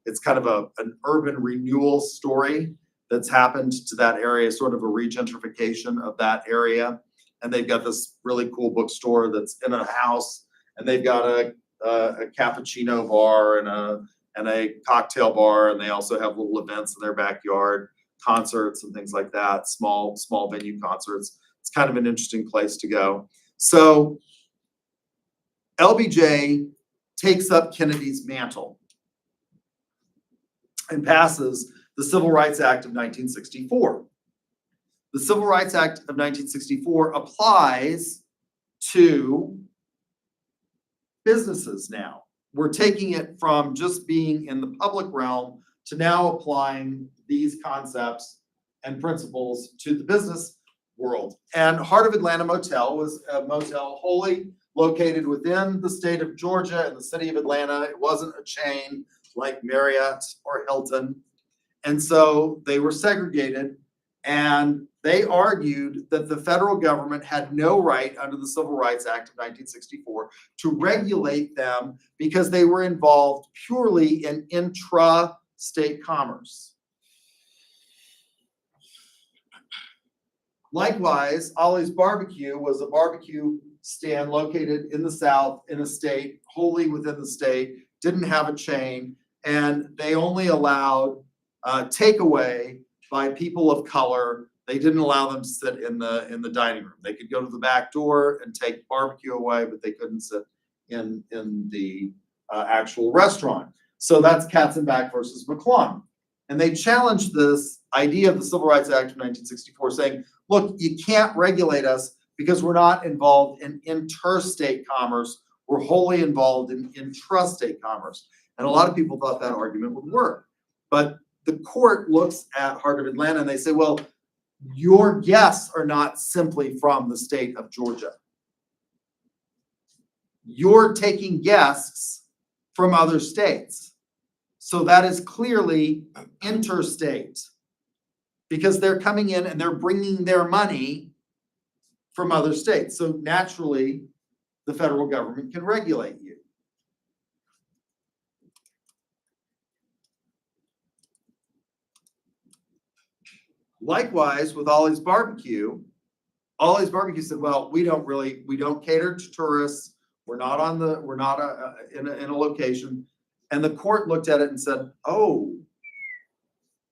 it's kind of an urban renewal story that's happened to that area, sort of a regentrification of that area. And they've got this really cool bookstore that's in a house, and they've got a cappuccino bar and a cocktail bar, and they also have little events in their backyard, concerts and things like that, small venue concerts. It's kind of an interesting place to go. So LBJ takes up Kennedy's mantle and passes the Civil Rights Act of 1964. The Civil Rights Act of 1964 applies to businesses now. We're taking it from just being in the public realm to now applying these concepts and principles to the business world. And Heart of Atlanta Motel was a motel wholly located within the state of Georgia and the city of Atlanta. It wasn't a chain like Marriott or Hilton. And so they were segregated, and they argued that the federal government had no right under the Civil Rights Act of 1964 to regulate them because they were involved purely in intra-state commerce. Likewise, Ollie's Barbecue was a barbecue stand located in the South in a state, wholly within the state, didn't have a chain, and they only allowed takeaway by people of color They didn't allow them to sit in the dining room. They could go to the back door and take barbecue away, but they couldn't sit in the actual restaurant. So that's Katzenbach versus McClung. And they challenged this idea of the Civil Rights Act of 1964, saying, look, you can't regulate us because we're not involved in interstate commerce. We're wholly involved in intrastate commerce. And a lot of people thought that argument would work. But the court looks at Heart of Atlanta and they say, well, your guests are not simply from the state of Georgia. You're taking guests from other states. So that is clearly interstate because they're coming in and they're bringing their money from other states. So naturally, the federal government can regulate you. Likewise, with Ollie's Barbecue said, well, we don't cater to tourists. We're not in a location. And the court looked at it and said, oh,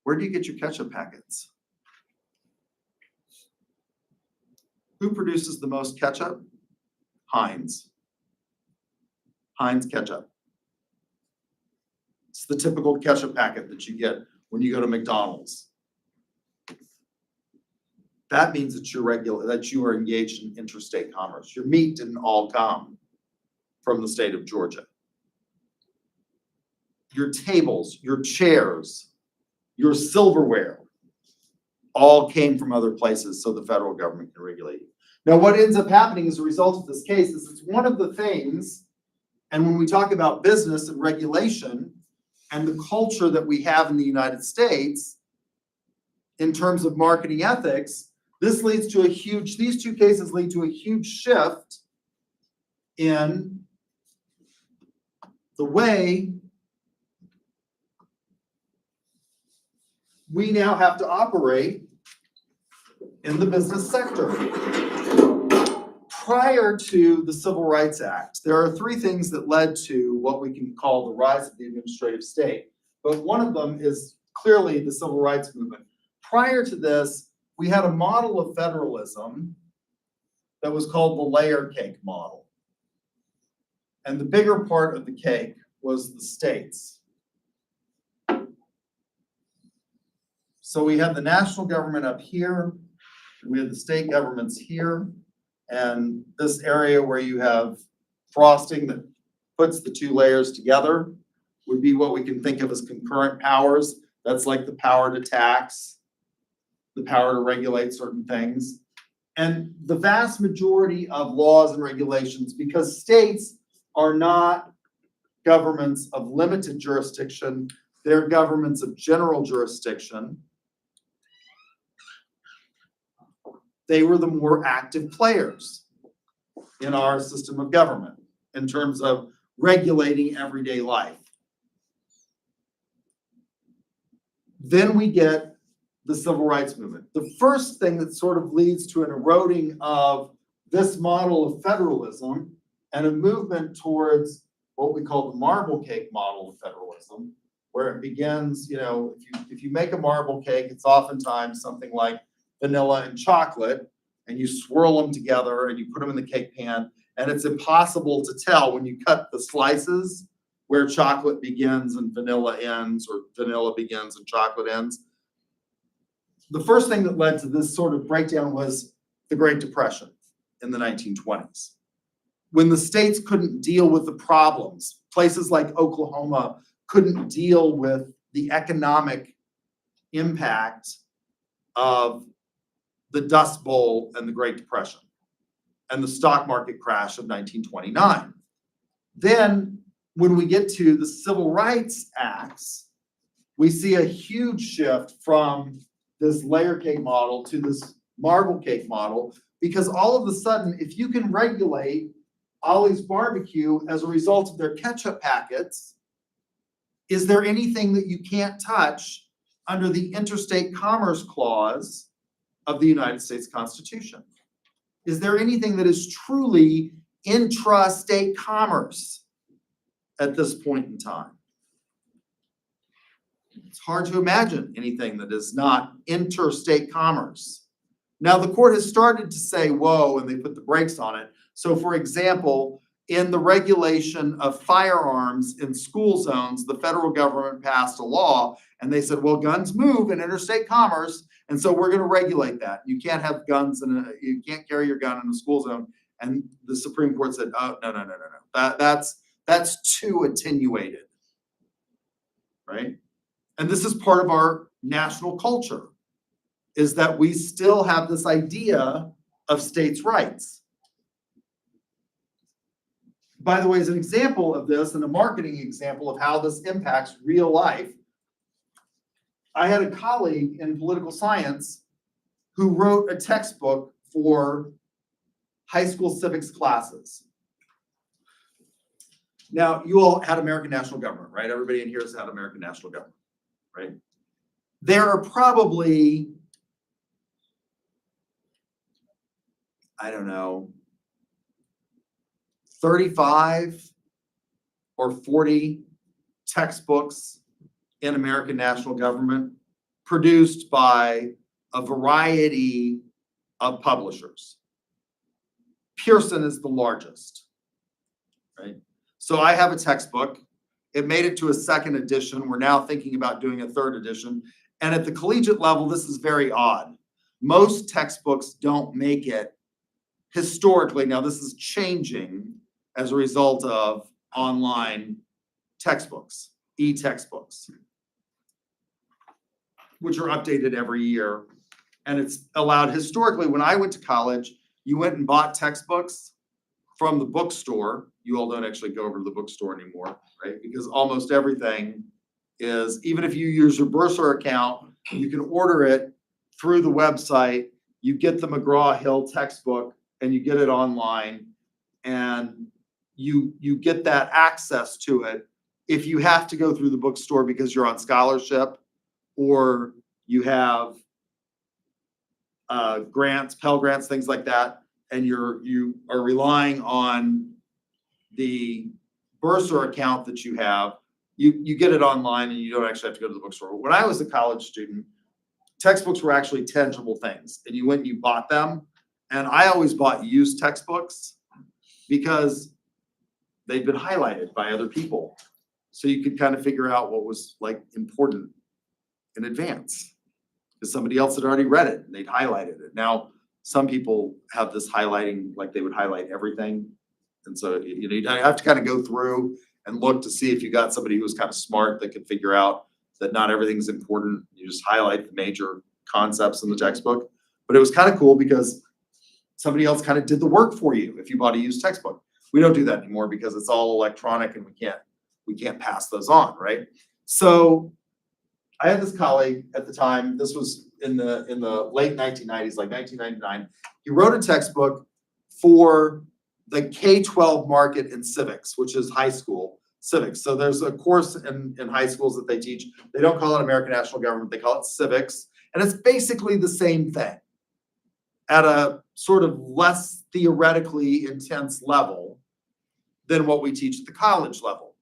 where do you get your ketchup packets? Who produces the most ketchup? Heinz. Heinz ketchup. It's the typical ketchup packet that you get when you go to McDonald's. That means that you are engaged in interstate commerce. Your meat didn't all come from the state of Georgia. Your tables, your chairs, your silverware all came from other places so the federal government can regulate you. Now, what ends up happening as a result of this case is it's one of the things, and when we talk about business and regulation and the culture that we have in the United States in terms of marketing ethics, these two cases lead to a huge shift in the way we now have to operate in the business sector. Prior to the Civil Rights Act, there are three things that led to what we can call the rise of the administrative state. But one of them is clearly the civil rights movement. Prior to this, we had a model of federalism that was called the layer cake model. And the bigger part of the cake was the states. So we had the national government up here, we had the state governments here, and this area where you have frosting that puts the two layers together would be what we can think of as concurrent powers. That's like the power to tax, the power to regulate certain things. And the vast majority of laws and regulations, because states are not governments of limited jurisdiction, they're governments of general jurisdiction. They were the more active players in our system of government in terms of regulating everyday life. Then we get the civil rights movement. The first thing that sort of leads to an eroding of this model of federalism and a movement towards what we call the marble cake model of federalism, where it begins, if you make a marble cake, it's oftentimes something like vanilla and chocolate, and you swirl them together and you put them in the cake pan, and it's impossible to tell when you cut the slices where chocolate begins and vanilla ends, or vanilla begins and chocolate ends. The first thing that led to this sort of breakdown was the Great Depression in the 1920s. When the states couldn't deal with the problems, places like Oklahoma couldn't deal with the economic impact of the Dust Bowl and the Great Depression and the stock market crash of 1929. Then when we get to the Civil Rights Acts, we see a huge shift from this layer cake model to this marble cake model, because all of a sudden, if you can regulate Ollie's Barbecue as a result of their ketchup packets, is there anything that you can't touch under the Interstate Commerce Clause of the United States Constitution? Is there anything that is truly intrastate commerce at this point in time? It's hard to imagine anything that is not interstate commerce. Now, the court has started to say, whoa, and they put the brakes on it. So for example, in the regulation of firearms in school zones, the federal government passed a law and they said, well, guns move in interstate commerce. And so we're gonna regulate that. You can't have guns you can't carry your gun in a school zone. And the Supreme Court said, oh, no. That's too attenuated. Right? And this is part of our national culture, is that we still have this idea of states' rights. By the way, as an example of this and a marketing example of how this impacts real life, I had a colleague in political science who wrote a textbook for high school civics classes. Now, you all had American national government, right? Everybody in here has had American national government, right? There are probably, I don't know, 35 or 40 textbooks in American national government produced by a variety of publishers. Pearson is the largest, right? So I have a textbook. It made it to a second edition. We're now thinking about doing a third edition. And at the collegiate level, this is very odd. Most textbooks don't make it historically. Now, this is changing as a result of online textbooks, e-textbooks, which are updated every year. And it's allowed historically, when I went to college, you went and bought textbooks from the bookstore. You all don't actually go over to the bookstore anymore, right? Because almost everything is, even if you use your Bursar account, you can order it through the website. You get the McGraw-Hill textbook and you get it online, and you get that access to it. If you have to go through the bookstore because you're on scholarship or you have grants, Pell Grants, things like that, and you are relying on the Bursar account that you have, you get it online and you don't actually have to go to the bookstore. When I was a college student, textbooks were actually tangible things, and you went and you bought them. And I always bought used textbooks because they'd been highlighted by other people. So you could kind of figure out what was like important in advance, because somebody else had already read it and they'd highlighted it. Now, some people have this highlighting, like they would highlight everything. And so you have to kind of go through and look to see if you got somebody who was kind of smart that could figure out that not everything's important. You just highlight the major concepts in the textbook. But it was kind of cool because somebody else kind of did the work for you if you bought a used textbook. We don't do that anymore because it's all electronic and we can't pass those on, right? So I had this colleague at the time, this was in the late 1990s, like 1999. He wrote a textbook for the K-12 market in civics, which is high school civics. So there's a course in high schools that they teach. They don't call it American National Government, they call it civics. And it's basically the same thing at a sort of less theoretically intense level than what we teach at the college level.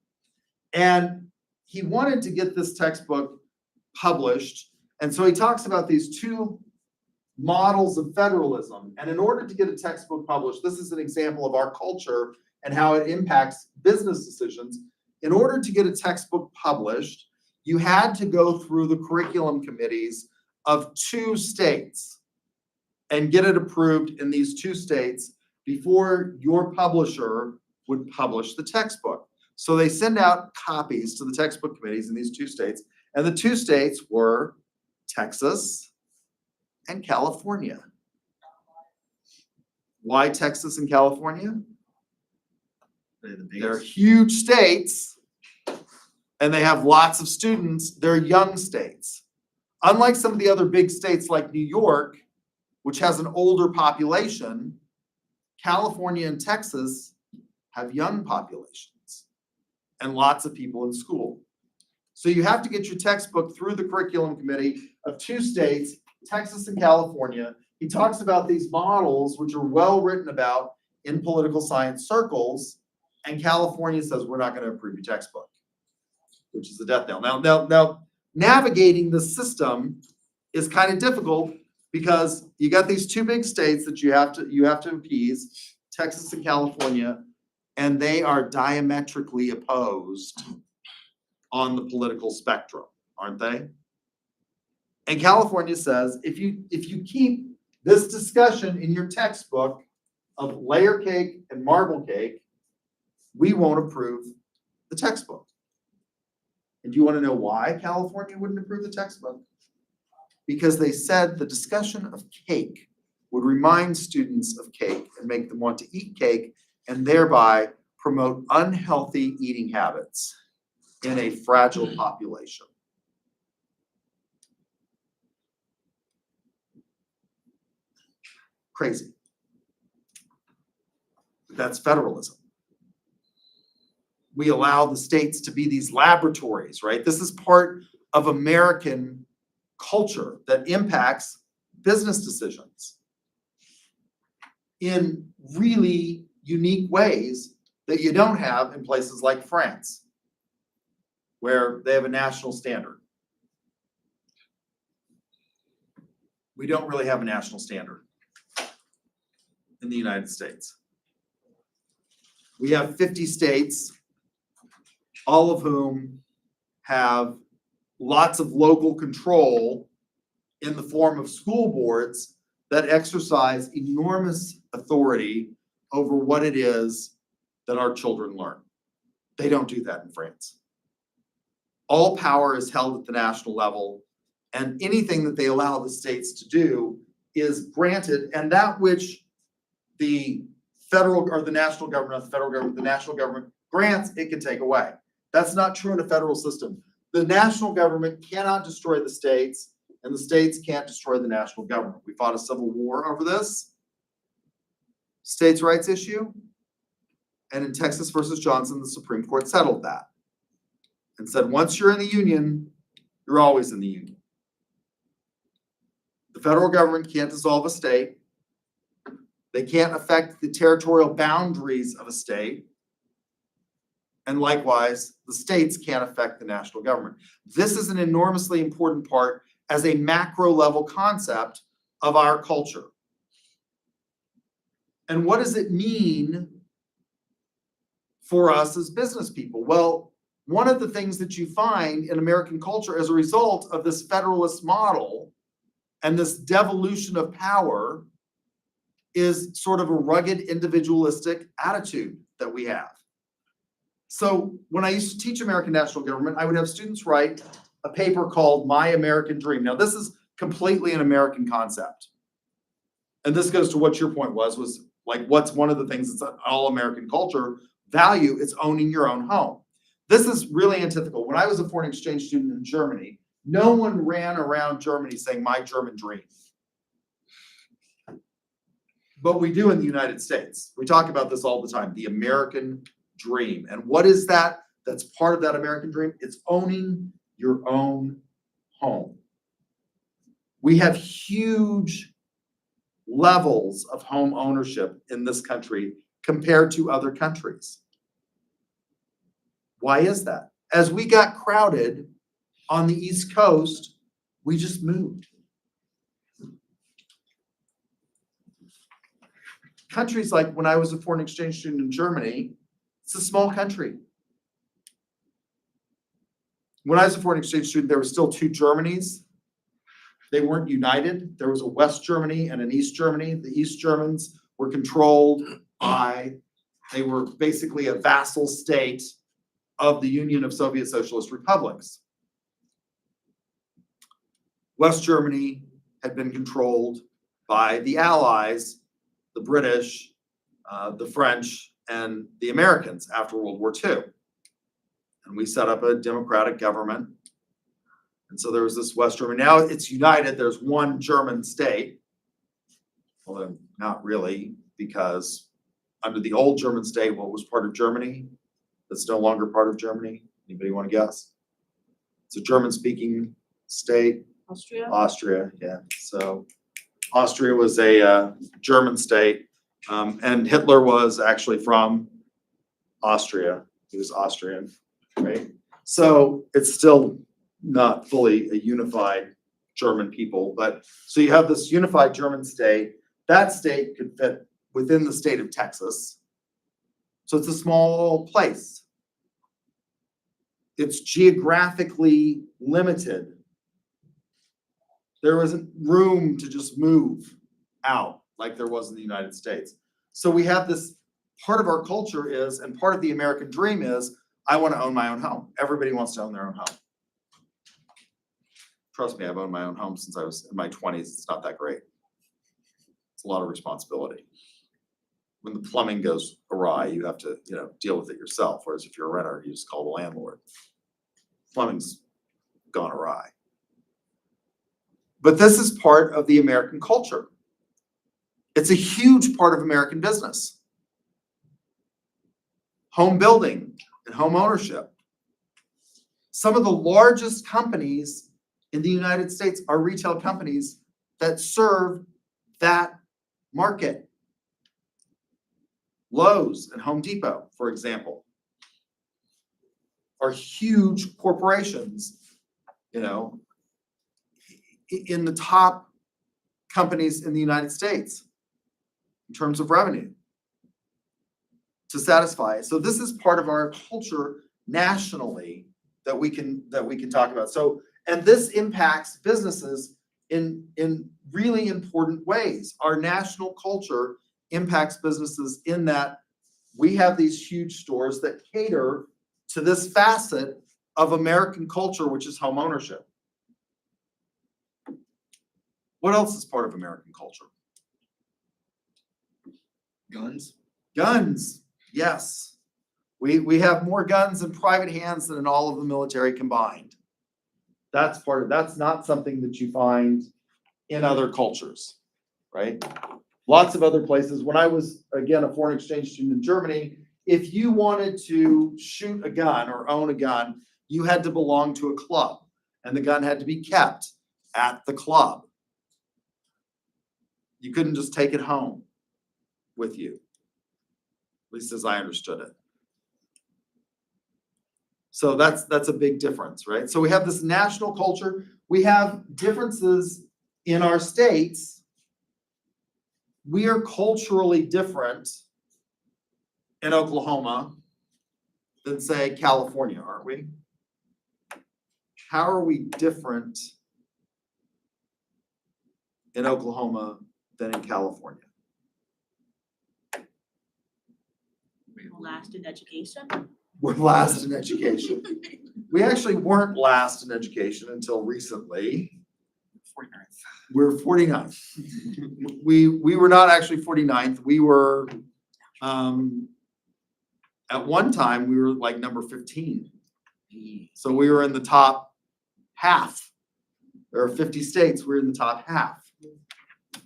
And he wanted to get this textbook published. And so he talks about these two models of federalism. And in order to get a textbook published, this is an example of our culture and how it impacts business decisions. In order to get a textbook published, you had to go through the curriculum committees of 2 states and get it approved in these 2 states before your publisher would publish the textbook. So they send out copies to the textbook committees in these 2 states, and the 2 states were Texas and California. Why Texas and California? They're huge states and they have lots of students. They're young states. Unlike some of the other big states like New York, which has an older population, California and Texas have young populations and lots of people in school. So you have to get your textbook through the curriculum committee of 2 states, Texas and California. He talks about these models, which are well written about in political science circles, and California says, we're not going to approve your textbook, which is the death knell. Now, navigating the system is kind of difficult Because you got these two big states that you have to appease, Texas and California, and they are diametrically opposed on the political spectrum, aren't they? And California says, if you keep this discussion in your textbook of layer cake and marble cake, we won't approve the textbook. And do you want to know why California wouldn't approve the textbook? Because they said the discussion of cake would remind students of cake and make them want to eat cake and thereby promote unhealthy eating habits in a fragile population. Crazy. That's federalism. We allow the states to be these laboratories, right? This is part of American culture that impacts business decisions in really unique ways that you don't have in places like France, where they have a national standard. We don't really have a national standard in the United States. We have 50 states, all of whom have lots of local control in the form of school boards that exercise enormous authority over what it is that our children learn. They don't do that in France. All power is held at the national level, and anything that they allow the states to do is granted, and that which the federal or the national government, the national government grants, it can take away. That's not true in a federal system. The national government cannot destroy the states, and the states can't destroy the national government. We fought a civil war over this states' rights issue, and in Texas versus Johnson, the Supreme Court settled that and said, once you're in the union, you're always in the union. The federal government can't dissolve a state. They can't affect the territorial boundaries of a state. And likewise, the states can't affect the national government. This is an enormously important part as a macro level concept of our culture. And what does it mean for us as business people? Well, one of the things that you find in American culture as a result of this federalist model and this devolution of power is sort of a rugged individualistic attitude that we have. So when I used to teach American national government, I would have students write a paper called My American Dream. Now, this is completely an American concept. And this goes to what your point was like, what's one of the things that's an all-American culture value? It's owning your own home. This is really antithetical. When I was a foreign exchange student in Germany, no one ran around Germany saying my German dream. But we do in the United States. We talk about this all the time, the American dream. And what is that? That's part of that American dream. It's owning your own home. We have huge levels of home ownership in this country compared to other countries. Why is that? As we got crowded on the East Coast, we just moved. Countries like when I was a foreign exchange student in Germany, it's a small country. When I was a foreign exchange student, there were still two Germanys. They weren't united. There was a West Germany and an East Germany. The East Germans were controlled by, they were basically a vassal state of the Union of Soviet Socialist Republics. West Germany had been controlled by the Allies, the British, the French, and the Americans after World War II. And we set up a democratic government. And so there was this West Germany. Now it's united. There's one German state. Although not really, because under the old German state, what was part of Germany that's no longer part of Germany? Anybody want to guess? It's a German-speaking state. Austria? Austria, yeah. So Austria was a German state, and Hitler was actually from Austria. He was Austrian, right? So it's still not fully a unified German people, but, so you have this unified German state. That state could fit within the state of Texas. So it's a small place. It's geographically limited. There isn't room to just move out like there was in the United States. So we have this, part of our culture is, and part of the American dream is, I want to own my own home. Everybody wants to own their own home. Trust me, I've owned my own home since I was in my 20s. It's not that great. It's a lot of responsibility. When the plumbing goes awry, you have to, deal with it yourself. Whereas if you're a renter, you just call the landlord. Plumbing's gone awry. But this is part of the American culture. It's a huge part of American business. Home building and home ownership. Some of the largest companies in the United States are retail companies that serve that market. Lowe's and Home Depot, for example, are huge corporations, in the top companies in the United States in terms of revenue to satisfy. So this is part of our culture nationally that we can talk about. So, and this impacts businesses in really important ways. Our national culture impacts businesses in that we have these huge stores that cater to this facet of American culture, which is home ownership. What else is part of American culture? Guns? Guns, yes. We have more guns in private hands than in all of the military combined. That's not something that you find in other cultures, right? Lots of other places. When I was, again, a foreign exchange student in Germany, if you wanted to shoot a gun or own a gun, you had to belong to a club, and the gun had to be kept at the club. You couldn't just take it home with you, at least as I understood it. So that's a big difference, right? So we have this national culture. We have differences in our states. We are culturally different in Oklahoma than, say, California, aren't we? How are we different in Oklahoma than in California? Last in education. We're last in education. We actually weren't last in education until recently. 49th. We're 49th. We were not actually 49th. We were, at one time, we were like number 15. So we were in the top half. There are 50 states, we're in the top half.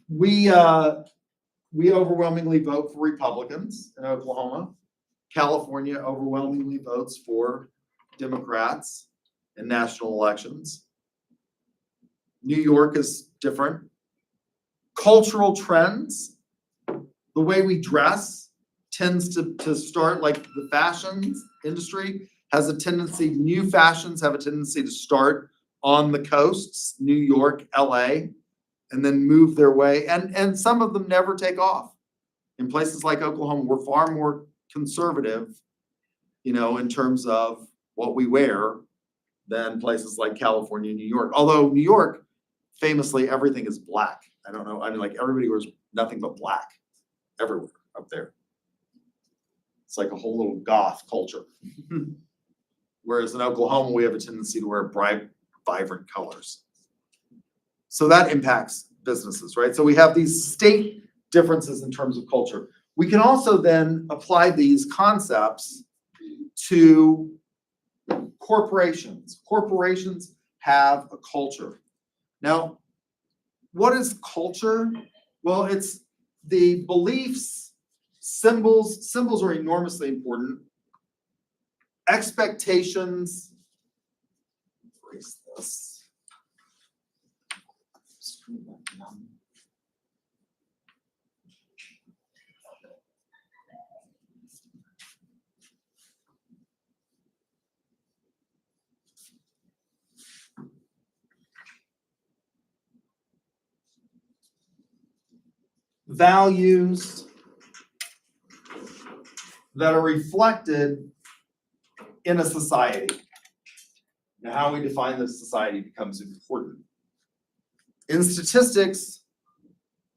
We overwhelmingly vote for Republicans in Oklahoma. California overwhelmingly votes for Democrats in national elections. New York is different. Cultural trends, the way we dress tends to start, like the fashions industry has a tendency, new fashions have a tendency to start on the coasts, New York, LA, and then move their way. And some of them never take off. In places like Oklahoma, we're far more conservative, in terms of what we wear than places like California and New York. Although New York, famously, everything is black. I don't know. I mean, like everybody wears nothing but black everywhere up there. It's like a whole little goth culture. Whereas in Oklahoma, we have a tendency to wear bright, vibrant colors. So that impacts businesses, right? So we have these state differences in terms of culture. We can also then apply these concepts to corporations. Corporations have a culture. Now, what is culture? Well, it's the beliefs, symbols. Symbols are enormously important. Expectations. Erase this. Screw that down. values that are reflected in a society. Now, how we define this society becomes important. In statistics,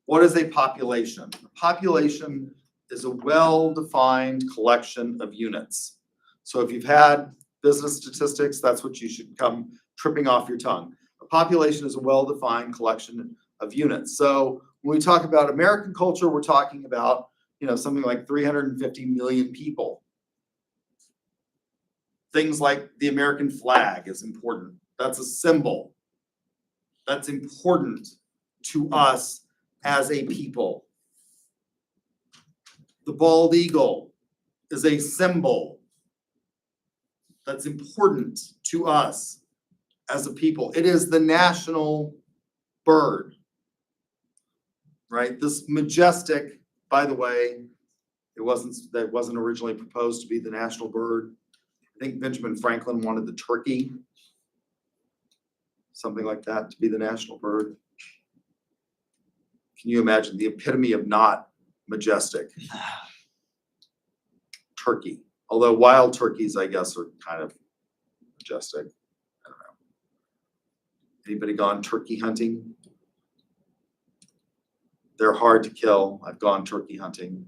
what is a population? A population is a well-defined collection of units. So if you've had business statistics, that's what you should come tripping off your tongue. A population is a well-defined collection of units. So when we talk about American culture, we're talking about, something like 350 million people. Things like the American flag is important. That's a symbol. That's important to us as a people. The bald eagle is a symbol that's important to us as a people. It is the national bird, right? This majestic, by the way, that wasn't originally proposed to be the national bird. I think Benjamin Franklin wanted the turkey, something like that, to be the national bird. Can you imagine the epitome of not majestic? Turkey. Although wild turkeys, I guess, are kind of majestic. I don't know. Anybody gone turkey hunting? They're hard to kill. I've gone turkey hunting.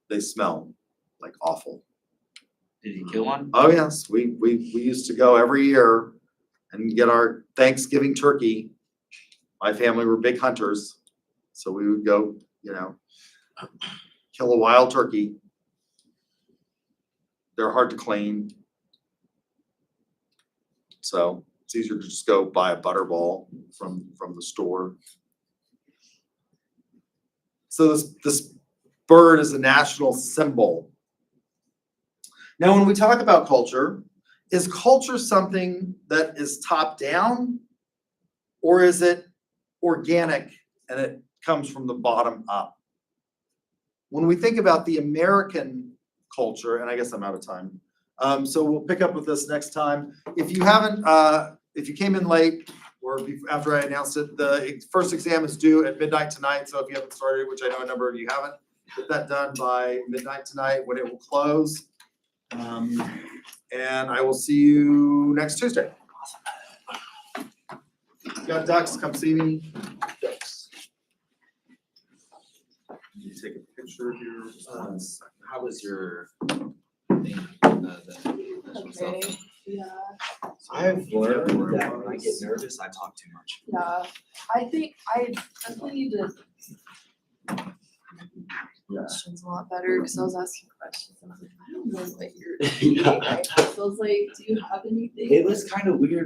They smell like awful. Did you kill one? Oh, yes, we used to go every year and get our Thanksgiving turkey. My family were big hunters, so we would go, kill a wild turkey. They're hard to clean. So it's easier to just go buy a butterball from the store. So this bird is a national symbol. Now, when we talk about culture, is culture something that is top down, or is it organic and it comes from the bottom up? When we think about the American culture, and I guess I'm out of time, so we'll pick up with this next time. If you haven't, if you came in late or after I announced it, the first exam is due at midnight tonight. So if you haven't started, which I know a number of you haven't, get that done by midnight tonight when it will close. And I will see you next Tuesday. You got ducks, come see me. Ducks. You take a picture of your. How was your thing? The Okay, yeah, I've learned that when I get nervous, I talk too much. yeah, I think I definitely need to questions a lot better, because I was asking questions and I was like, I don't know what you're thinking right now, so I was like, do you have anything? It was kind of weird